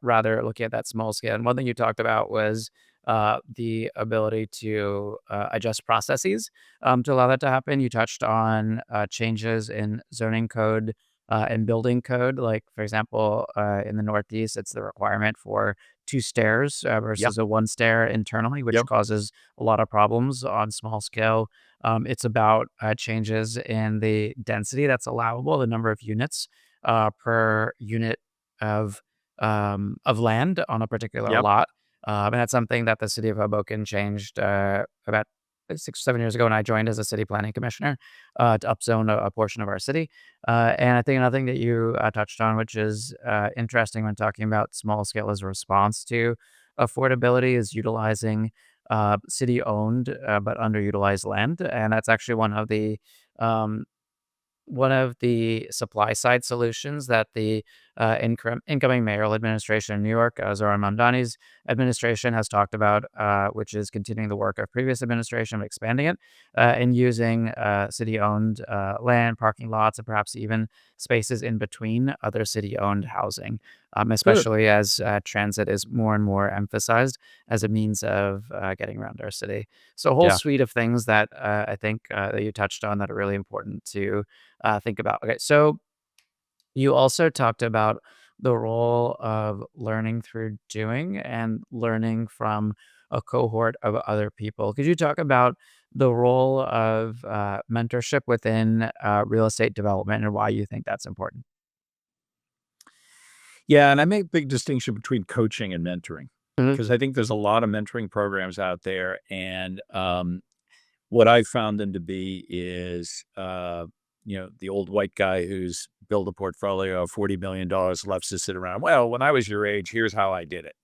rather looking at that small scale. And one thing you talked about was the ability to adjust processes to allow that to happen. You touched on changes in zoning code and building code. Like, for example, in the Northeast, it's the requirement for 2 stairs yeah, versus a 1 stair internally, which yep, causes a lot of problems on small scale. It's about changes in the density that's allowable, the number of units per unit of of land on a particular yep, lot. And that's something that the city of Hoboken changed about 6 or 7 years ago when I joined as a city planning commissioner to upzone a portion of our city. And I think another thing that you touched on, which is interesting when talking about small scale as a response to affordability, is utilizing city-owned, but underutilized land, and that's actually um, one of the supply side solutions that the incoming mayoral administration in New York, Zohran Mamdani's administration, has talked about, which is continuing the work of previous administration, but expanding it and using city-owned land, parking lots, and perhaps even spaces in between other city-owned housing, good. especially as transit is more and more emphasized as a means of getting around our city. So a whole Yeah. suite of things that I think that you touched on that are really important to think about. Okay, so you also talked about the role of learning through doing and learning from a cohort of other people. Could you talk about the role of mentorship within real estate development and why you think that's important? Yeah, and I make a big distinction between coaching and mentoring, Mhm. because I think there's a lot of mentoring programs out there, and what I found them to be is, the old white guy who's built a portfolio of $40 million loves to sit around. Well, when I was your age, here's how I did it.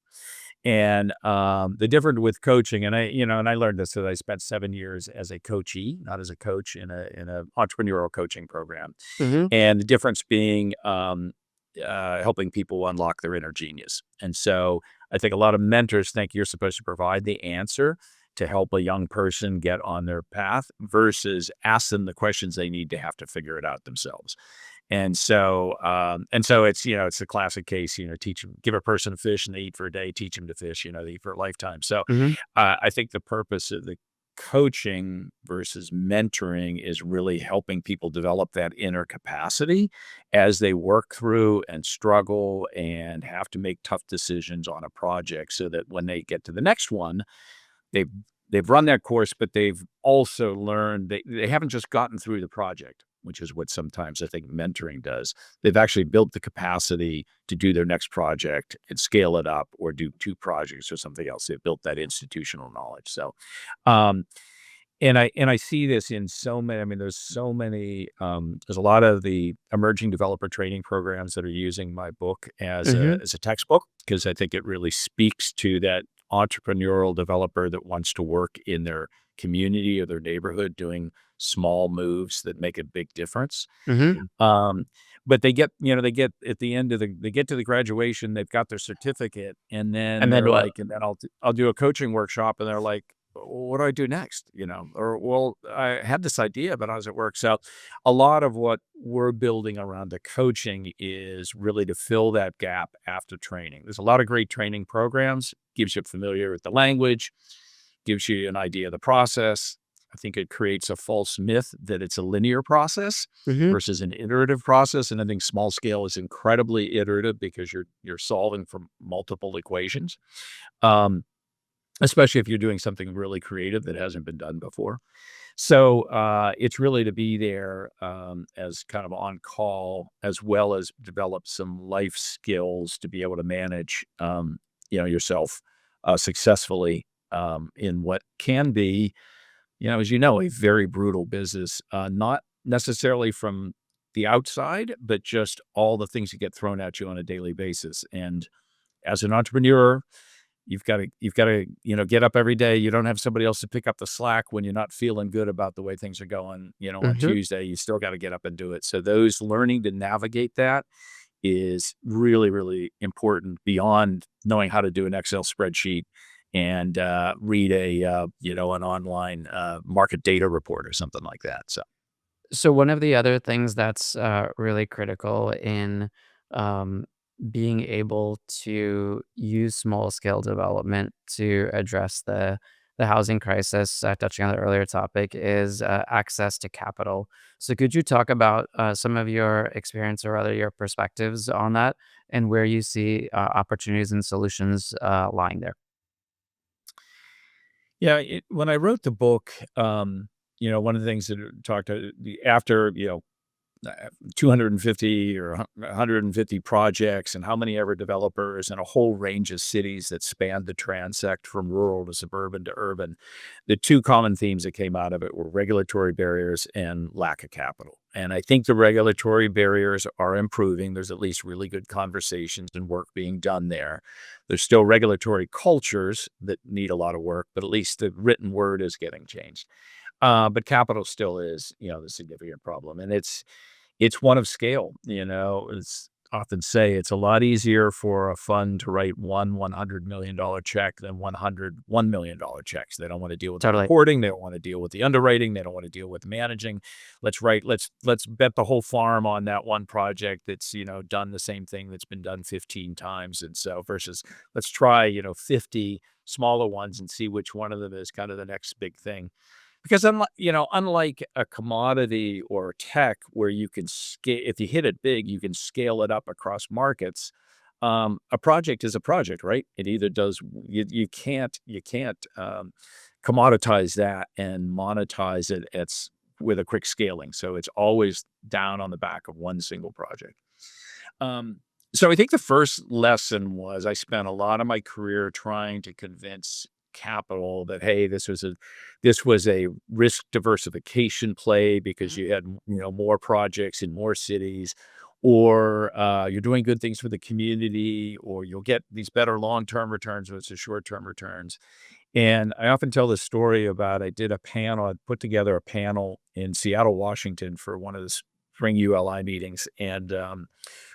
And the difference with coaching, and I learned this that I spent 7 years as a coachee, not as a coach in a entrepreneurial coaching program. Mhm. And the difference being helping people unlock their inner genius. And so I think a lot of mentors think you're supposed to provide the answer. to help a young person get on their path versus ask them the questions they need to have to figure it out themselves. And so it's, it's the classic case, give a person a fish and they eat for a day, teach them to fish, they eat for a lifetime. So Hmm. I think the purpose of the coaching versus mentoring is really helping people develop that inner capacity as they work through and struggle and have to make tough decisions on a project so that when they get to the next one, they've they've run that course, but they've also learned they haven't just gotten through the project, which is what sometimes I think mentoring does. They've actually built the capacity to do their next project and scale it up or do 2 projects or something else. They've built that institutional knowledge. So, um, and I see this in so many. I mean, there's so many. There's a lot of the emerging developer training programs that are using my book as a Hmm. textbook because I think it really speaks to that entrepreneurial developer that wants to work in their community or their neighborhood, doing small moves that make a big difference. Hmm. Um, but they get at the end of they get to the graduation, they've got their certificate, and then And then they're what? like, and then I'll do a coaching workshop, and they're like, what do I do next? Or well, I had this idea, but how does it work? So, a lot of what we're building around the coaching is really to fill that gap after training. There's a lot of great training programs, gives you familiar with the language, gives you an idea of the process. I think it creates a false myth that it's a linear process Hmm. versus an iterative process. And I think small scale is incredibly iterative because you're solving for multiple equations, um, especially if you're doing something really creative that hasn't been done before. So it's really to be there as kind of on call, as well as develop some life skills to be able to manage, yourself successfully in what can be, as you know, a very brutal business, not necessarily from the outside, but just all the things that get thrown at you on a daily basis. And as an entrepreneur, you've got to, get up every day. You don't have somebody else to pick up the slack when you're not feeling good about the way things are going, on Hmm. Tuesday. You still got to get up and do it. So those learning to navigate that is really, really important beyond knowing how to do an Excel spreadsheet and read an online market data report or something like that. So So one of the other things that's really critical in um, being able to use small scale development to address the housing crisis, touching on the earlier topic, is access to capital. So could you talk about some of your experience or rather your perspectives on that, and where you see opportunities and solutions lying there? yeah, when I wrote the book, one of the things that it talked to after 250 or 150 projects and how many ever developers and a whole range of cities that spanned the transect from rural to suburban to urban. The two common themes that came out of it were regulatory barriers and lack of capital. And I think the regulatory barriers are improving. There's at least really good conversations and work being done there. There's still regulatory cultures that need a lot of work, but at least the written word is getting changed. But capital still is, the significant problem. And it's one of scale. It's often say it's a lot easier for a fund to write one $100 million check than 100 $1 million checks. They don't want to deal with the Totally. reporting. They don't want to deal with the underwriting. They don't want to deal with managing. Let's bet the whole farm on that one project that's, done the same thing that's been done 15 times. And so versus let's try, 50 smaller ones and see which one of them is kind of the next big thing. Because unlike a commodity or tech where you can scale, if you hit it big, you can scale it up across markets. A project is a project, right? It either does you can't commoditize that and monetize it. It's with a quick scaling, so it's always down on the back of one single project. Um, so I think the first lesson was I spent a lot of my career trying to convince capital that, hey, this was a risk diversification play because Mhm. you had, more projects in more cities, or you're doing good things for the community, or you'll get these better long-term returns versus short-term returns. And I often tell this story about I did a panel, I put together a panel in Seattle, Washington for one of the spring ULI meetings. And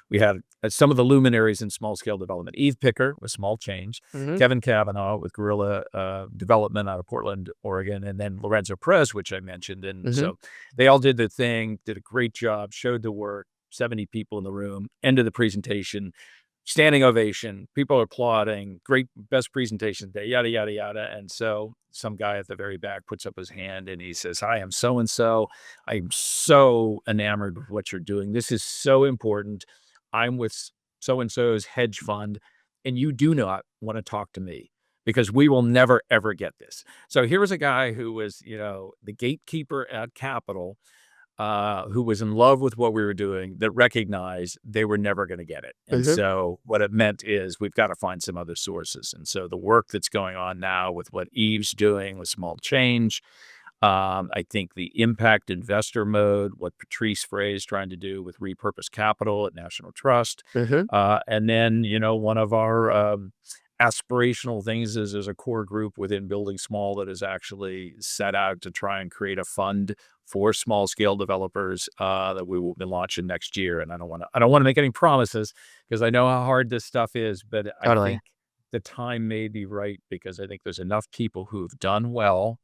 We had some of the luminaries in small scale development. Eve Picker with Small Change, Mhm. Kevin Kavanaugh with Guerrilla Development out of Portland, Oregon, and then Lorenzo Perez, which I mentioned. And Mhm. so they all did the thing, did a great job, showed the work. 70 people in the room. End of the presentation, standing ovation. People are applauding. Great, best presentation day. Yada yada yada. And so some guy at the very back puts up his hand and he says, "Hi, I'm so and so. I'm so enamored with what you're doing. This is so important. I'm with so and so's hedge fund, and you do not want to talk to me because we will never ever get this." So here was a guy who was, the gatekeeper at Capital, who was in love with what we were doing, that recognized they were never going to get it. And Mhm. so what it meant is we've got to find some other sources. And so the work that's going on now with what Eve's doing with Small Change, I think the impact investor mode, what Patrice Frey is trying to do with repurposed capital at National Trust. Mhm. And then, one of our aspirational things is there's a core group within Building Small that is actually set out to try and create a fund for small scale developers that we will be launching next year. And I don't want to make any promises because I know how hard this stuff is, but I Totally. think the time may be right because I think there's enough people who've done well,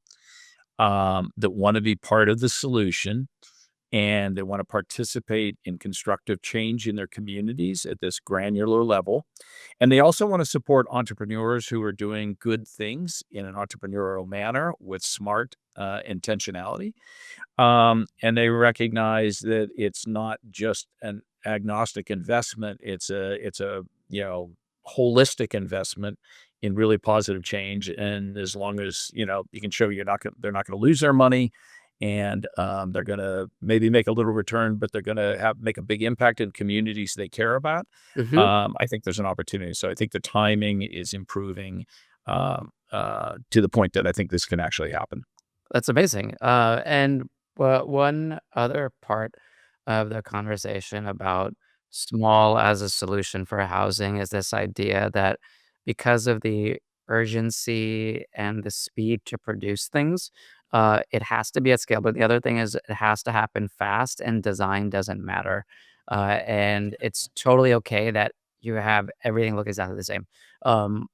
that want to be part of the solution and they want to participate in constructive change in their communities at this granular level. And they also want to support entrepreneurs who are doing good things in an entrepreneurial manner with smart intentionality. And they recognize that it's not just an agnostic investment; it's a holistic investment in really positive change. And as long as you can show they're not going to lose their money, and they're going to maybe make a little return, but they're going to have make a big impact in communities they care about. Mhm. I think there's an opportunity. So I think the timing is improving, to the point that I think this can actually happen. That's amazing. And one other part of the conversation about small as a solution for housing is this idea that because of the urgency and the speed to produce things, it has to be at scale. But the other thing is, it has to happen fast, and design doesn't matter. And it's totally okay that you have everything look exactly the same. Um,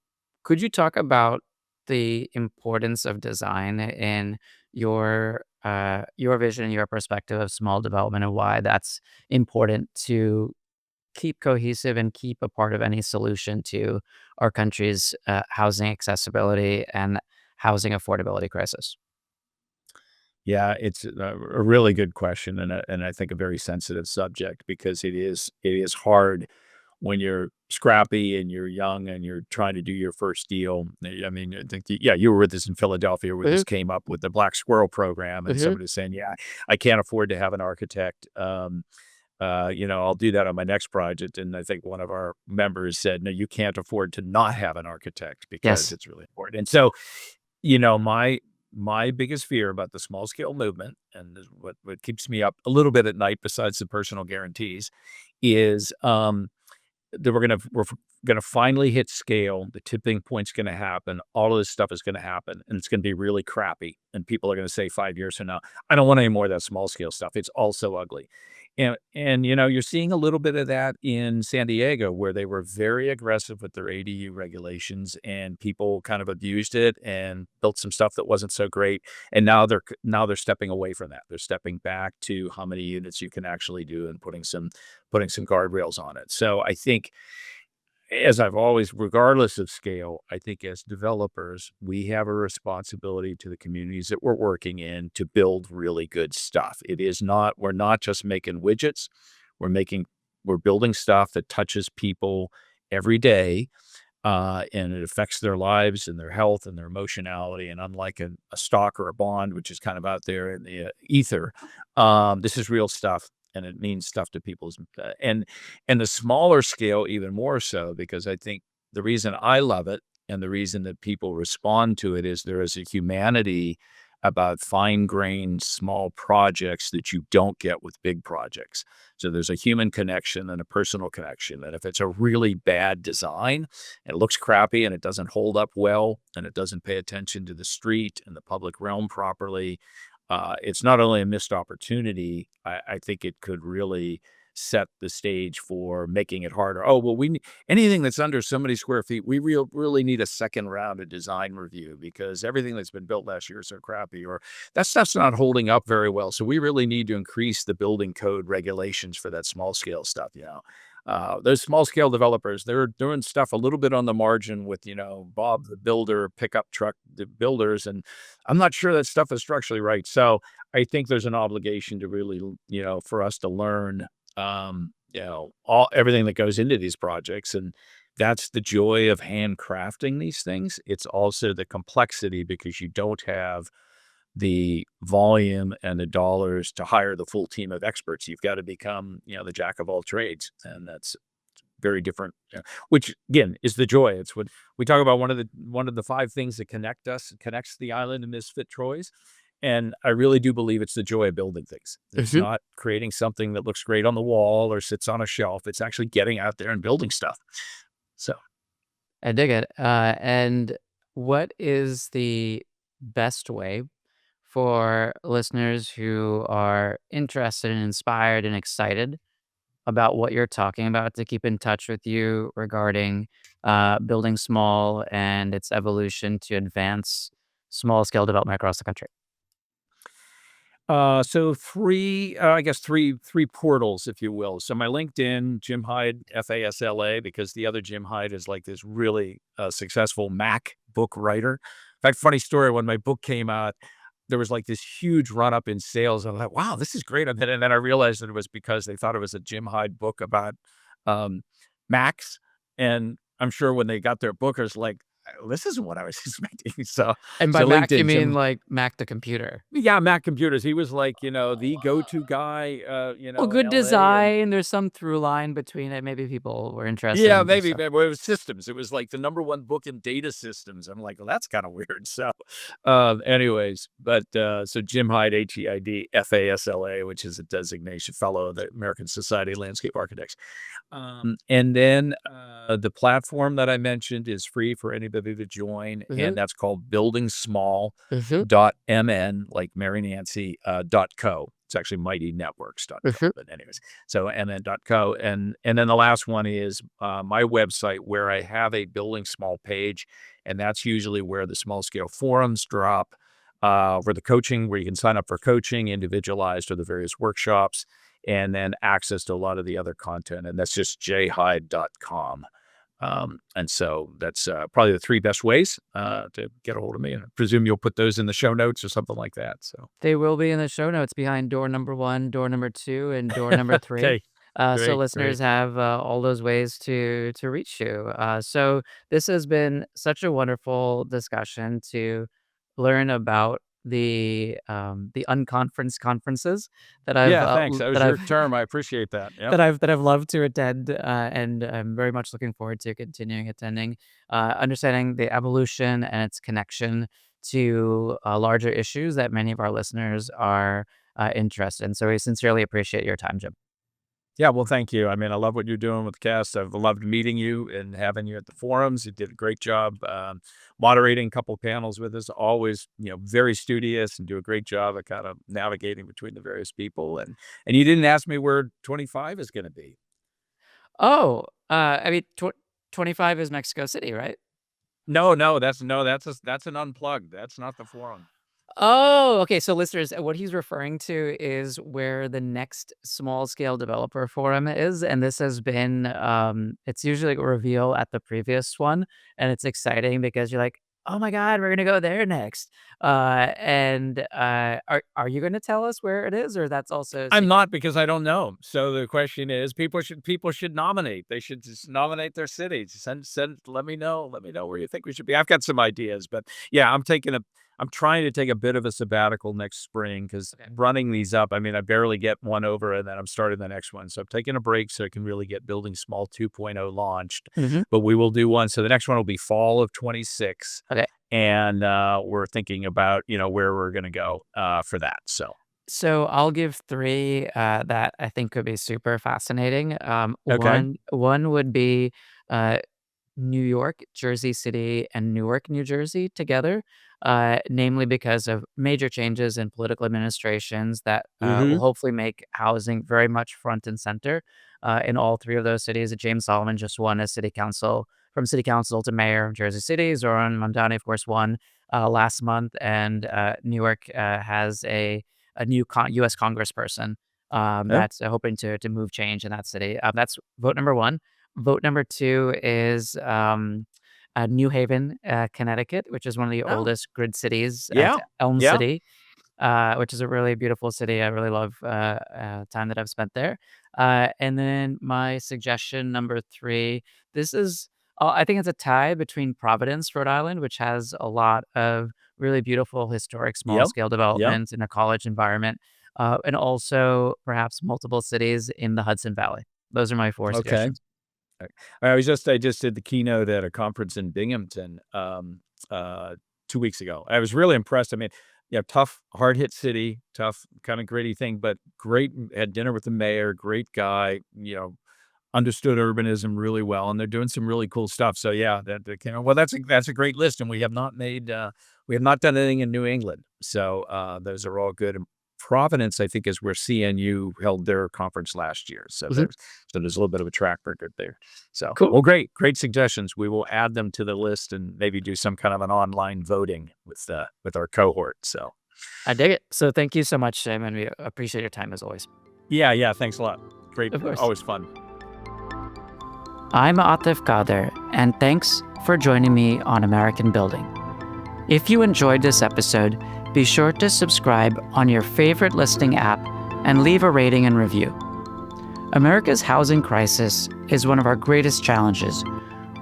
could you talk about the importance of design in your vision and your perspective of small development and why that's important to keep cohesive and keep a part of any solution to our country's housing accessibility and housing affordability crisis. Yeah, it's a really good question, and I think a very sensitive subject because it is hard when you're scrappy and you're young and you're trying to do your first deal. I mean, I think yeah, you were with us in Philadelphia where this Mhm. came up with the Black Squirrel program, and Mhm. somebody was saying, "Yeah, I can't afford to have an architect. I'll do that on my next project." And I think one of our members said, "No, you can't afford to not have an architect because Yes. it's really important." And so my biggest fear about the small scale movement, and this is what keeps me up a little bit at night besides the personal guarantees, is that we're gonna finally hit scale. The tipping point's gonna happen. All of this stuff is gonna happen, and it's gonna be really crappy. And people are gonna say 5 years from now, "I don't want any more of that small scale stuff. It's all so ugly." And you're seeing a little bit of that in San Diego, where they were very aggressive with their ADU regulations, and people kind of abused it and built some stuff that wasn't so great. And now they're stepping away from that. They're stepping back to how many units you can actually do and putting some guardrails on it. So I think, as I've always, regardless of scale, I think as developers, we have a responsibility to the communities that we're working in to build really good stuff. We're not just making widgets. We're making, we're building stuff that touches people every day, and it affects their lives and their health and their emotionality. And unlike a stock or a bond, which is kind of out there in the ether, this is real stuff, and it means stuff to people's and the smaller scale even more so because I think the reason I love it and the reason that people respond to it is there is a humanity about fine-grained small projects that you don't get with big projects. So there's a human connection and a personal connection. And if it's a really bad design, it looks crappy and it doesn't hold up well and it doesn't pay attention to the street and the public realm properly, it's not only a missed opportunity, I think it could really set the stage for making it harder. Oh, well, anything that's under so many square feet, we really need a second round of design review because everything that's been built last year is so crappy, or that stuff's not holding up very well. So we really need to increase the building code regulations for that small scale stuff. Those small scale developers, they're doing stuff a little bit on the margin with, Bob the builder, pickup truck the builders. And I'm not sure that stuff is structurally right. So I think there's an obligation to really, for us to learn, everything that goes into these projects. And that's the joy of handcrafting these things. It's also the complexity because you don't have the volume and the dollars to hire the full team of experts. You've got to become, the jack of all trades. And that's very different, which again is the joy. It's what we talk about. One of the five things that connects the island and Misfit Toys. And I really do believe it's the joy of building things. It's Mhm. not creating something that looks great on the wall or sits on a shelf. It's actually getting out there and building stuff. So, I dig it. And what is the best way for listeners who are interested and inspired and excited about what you're talking about to keep in touch with you regarding building small and its evolution to advance small scale development across the country? so three portals, if you will. So my LinkedIn, Jim Hyde, FASLA, because the other Jim Hyde is like this really successful Mac book writer. In fact, funny story, when my book came out, there was like this huge run up in sales. I was like, wow, this is great. And then I realized that it was because they thought it was a Jim Hyde book about um, Macs. And I'm sure when they got their book, it was like, this isn't what I was expecting. So, And by so Mac, you LinkedIn, mean Jim. like Mac the computer? Yeah, Mac computers. He was like, the go-to guy, Well, in good LA. And design. There's some through line between it. Maybe people were interested yeah, in maybe, stuff. well, it was systems. It was like the number one book in data systems. I'm like, well, that's kind of weird. So, anyways, so Jim Hyde, Heid, FASLA, which is a designation fellow of the American Society of Landscape Architects. And then the platform that I mentioned is free for anybody to join, Mhm, and that's called Building Small mhm, .mn, like Mary Nancy, .co. It's actually mightynetworks.co, mhm. but anyways, so mn.co. And then the last one is my website where I have a Building Small page, and that's usually where the small scale forums drop, for the coaching, where you can sign up for coaching, individualized, or the various workshops, and then access to a lot of the other content. And that's just jhyde.com. And so that's probably the three best ways to get a hold of me. And I presume you'll put those in the show notes or something like that. So, They will be in the show notes behind door number 1, door number 2, and door number 3. okay, So great, listeners great. have all those ways to reach you. So this has been such a wonderful discussion to learn about the unconference conferences that Yeah, thanks. That was that your I've term. I appreciate that. Yep. that I've loved to attend, and I'm very much looking forward to continuing attending, understanding the evolution and its connection to larger issues that many of our listeners are interested in. So we sincerely appreciate your time, Jim. Yeah, well, thank you. I mean, I love what you're doing with the cast. I've loved meeting you and having you at the forums. You did a great job moderating a couple of panels with us. Always, very studious and do a great job of kind of navigating between the various people. And you didn't ask me where 25 is going to be. Oh, I mean, 25 is Mexico City, right? No, that's an unplugged. That's not the forum. Oh, okay. So listeners, what he's referring to is where the next small scale developer forum is. And this has been, it's usually a reveal at the previous one. And it's exciting because you're like, oh my God, we're going to go there next. Are you going to tell us where it is or that's also a I'm secret? not because I don't know. So the question is, people should nominate. They should just nominate their cities. Send. Let me know where you think we should be. I've got some ideas, but yeah, I'm trying to take a bit of a sabbatical next spring because Okay. running these up. I mean, I barely get one over, and then I'm starting the next one. So I'm taking a break so I can really get Building Small 2.0 launched. Hmm. But we will do one. So the next one will be fall of 26, Okay. and we're thinking about where we're going to go for that. So So I'll give three that I think could be super fascinating. okay. One would be New York, Jersey City, and Newark, New Jersey together, namely because of major changes in political administrations that will Hmm. hopefully make housing very much front and center in all three of those cities. James Solomon just won as city council to mayor of Jersey City. Zoran Mamdani, of course, won last month, and Newark has a new U.S. congressperson Yeah. that's hoping to move change in that city. That's vote number one. Vote number two is New Haven, Connecticut, which is one of the Oh, oldest grid cities. It's yeah. Elm Yeah. City, which is a really beautiful city. I really love time that I've spent there. And then my suggestion number three, this is, I think it's a tie between Providence, Rhode Island, which has a lot of really beautiful historic small Yep. scale Yep. developments in a college environment, and also perhaps multiple cities in the Hudson Valley. Those are my four Okay. suggestions. I just did the keynote at a conference in Binghamton, uh, 2 weeks ago. I was really impressed. I mean, yeah, tough, hard hit city, tough, kind of gritty thing, but great. Had dinner with the mayor, great guy. Understood urbanism really well, and they're doing some really cool stuff. So yeah, that came out. Well, that's a great list, and we have not done anything in New England. So those are all good. And Providence, I think, is where CNU held their conference last year. Mhm. So there's a little bit of a track record there. So Cool. well, great suggestions. We will add them to the list and maybe do some kind of an online voting with our cohort. So I dig it. So thank you so much, Tim, and we appreciate your time as always. yeah, thanks a lot. Great, Of course. always fun. I'm Atif Kader, and thanks for joining me on American Building. If you enjoyed this episode, be sure to subscribe on your favorite listening app and leave a rating and review. America's housing crisis is one of our greatest challenges,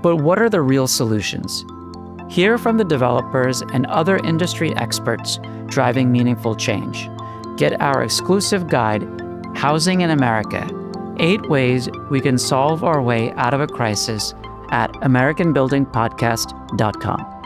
but what are the real solutions? Hear from the developers and other industry experts driving meaningful change. Get our exclusive guide, Housing in America: 8 Ways We Can Solve Our Way Out of a Crisis, at AmericanBuildingPodcast.com.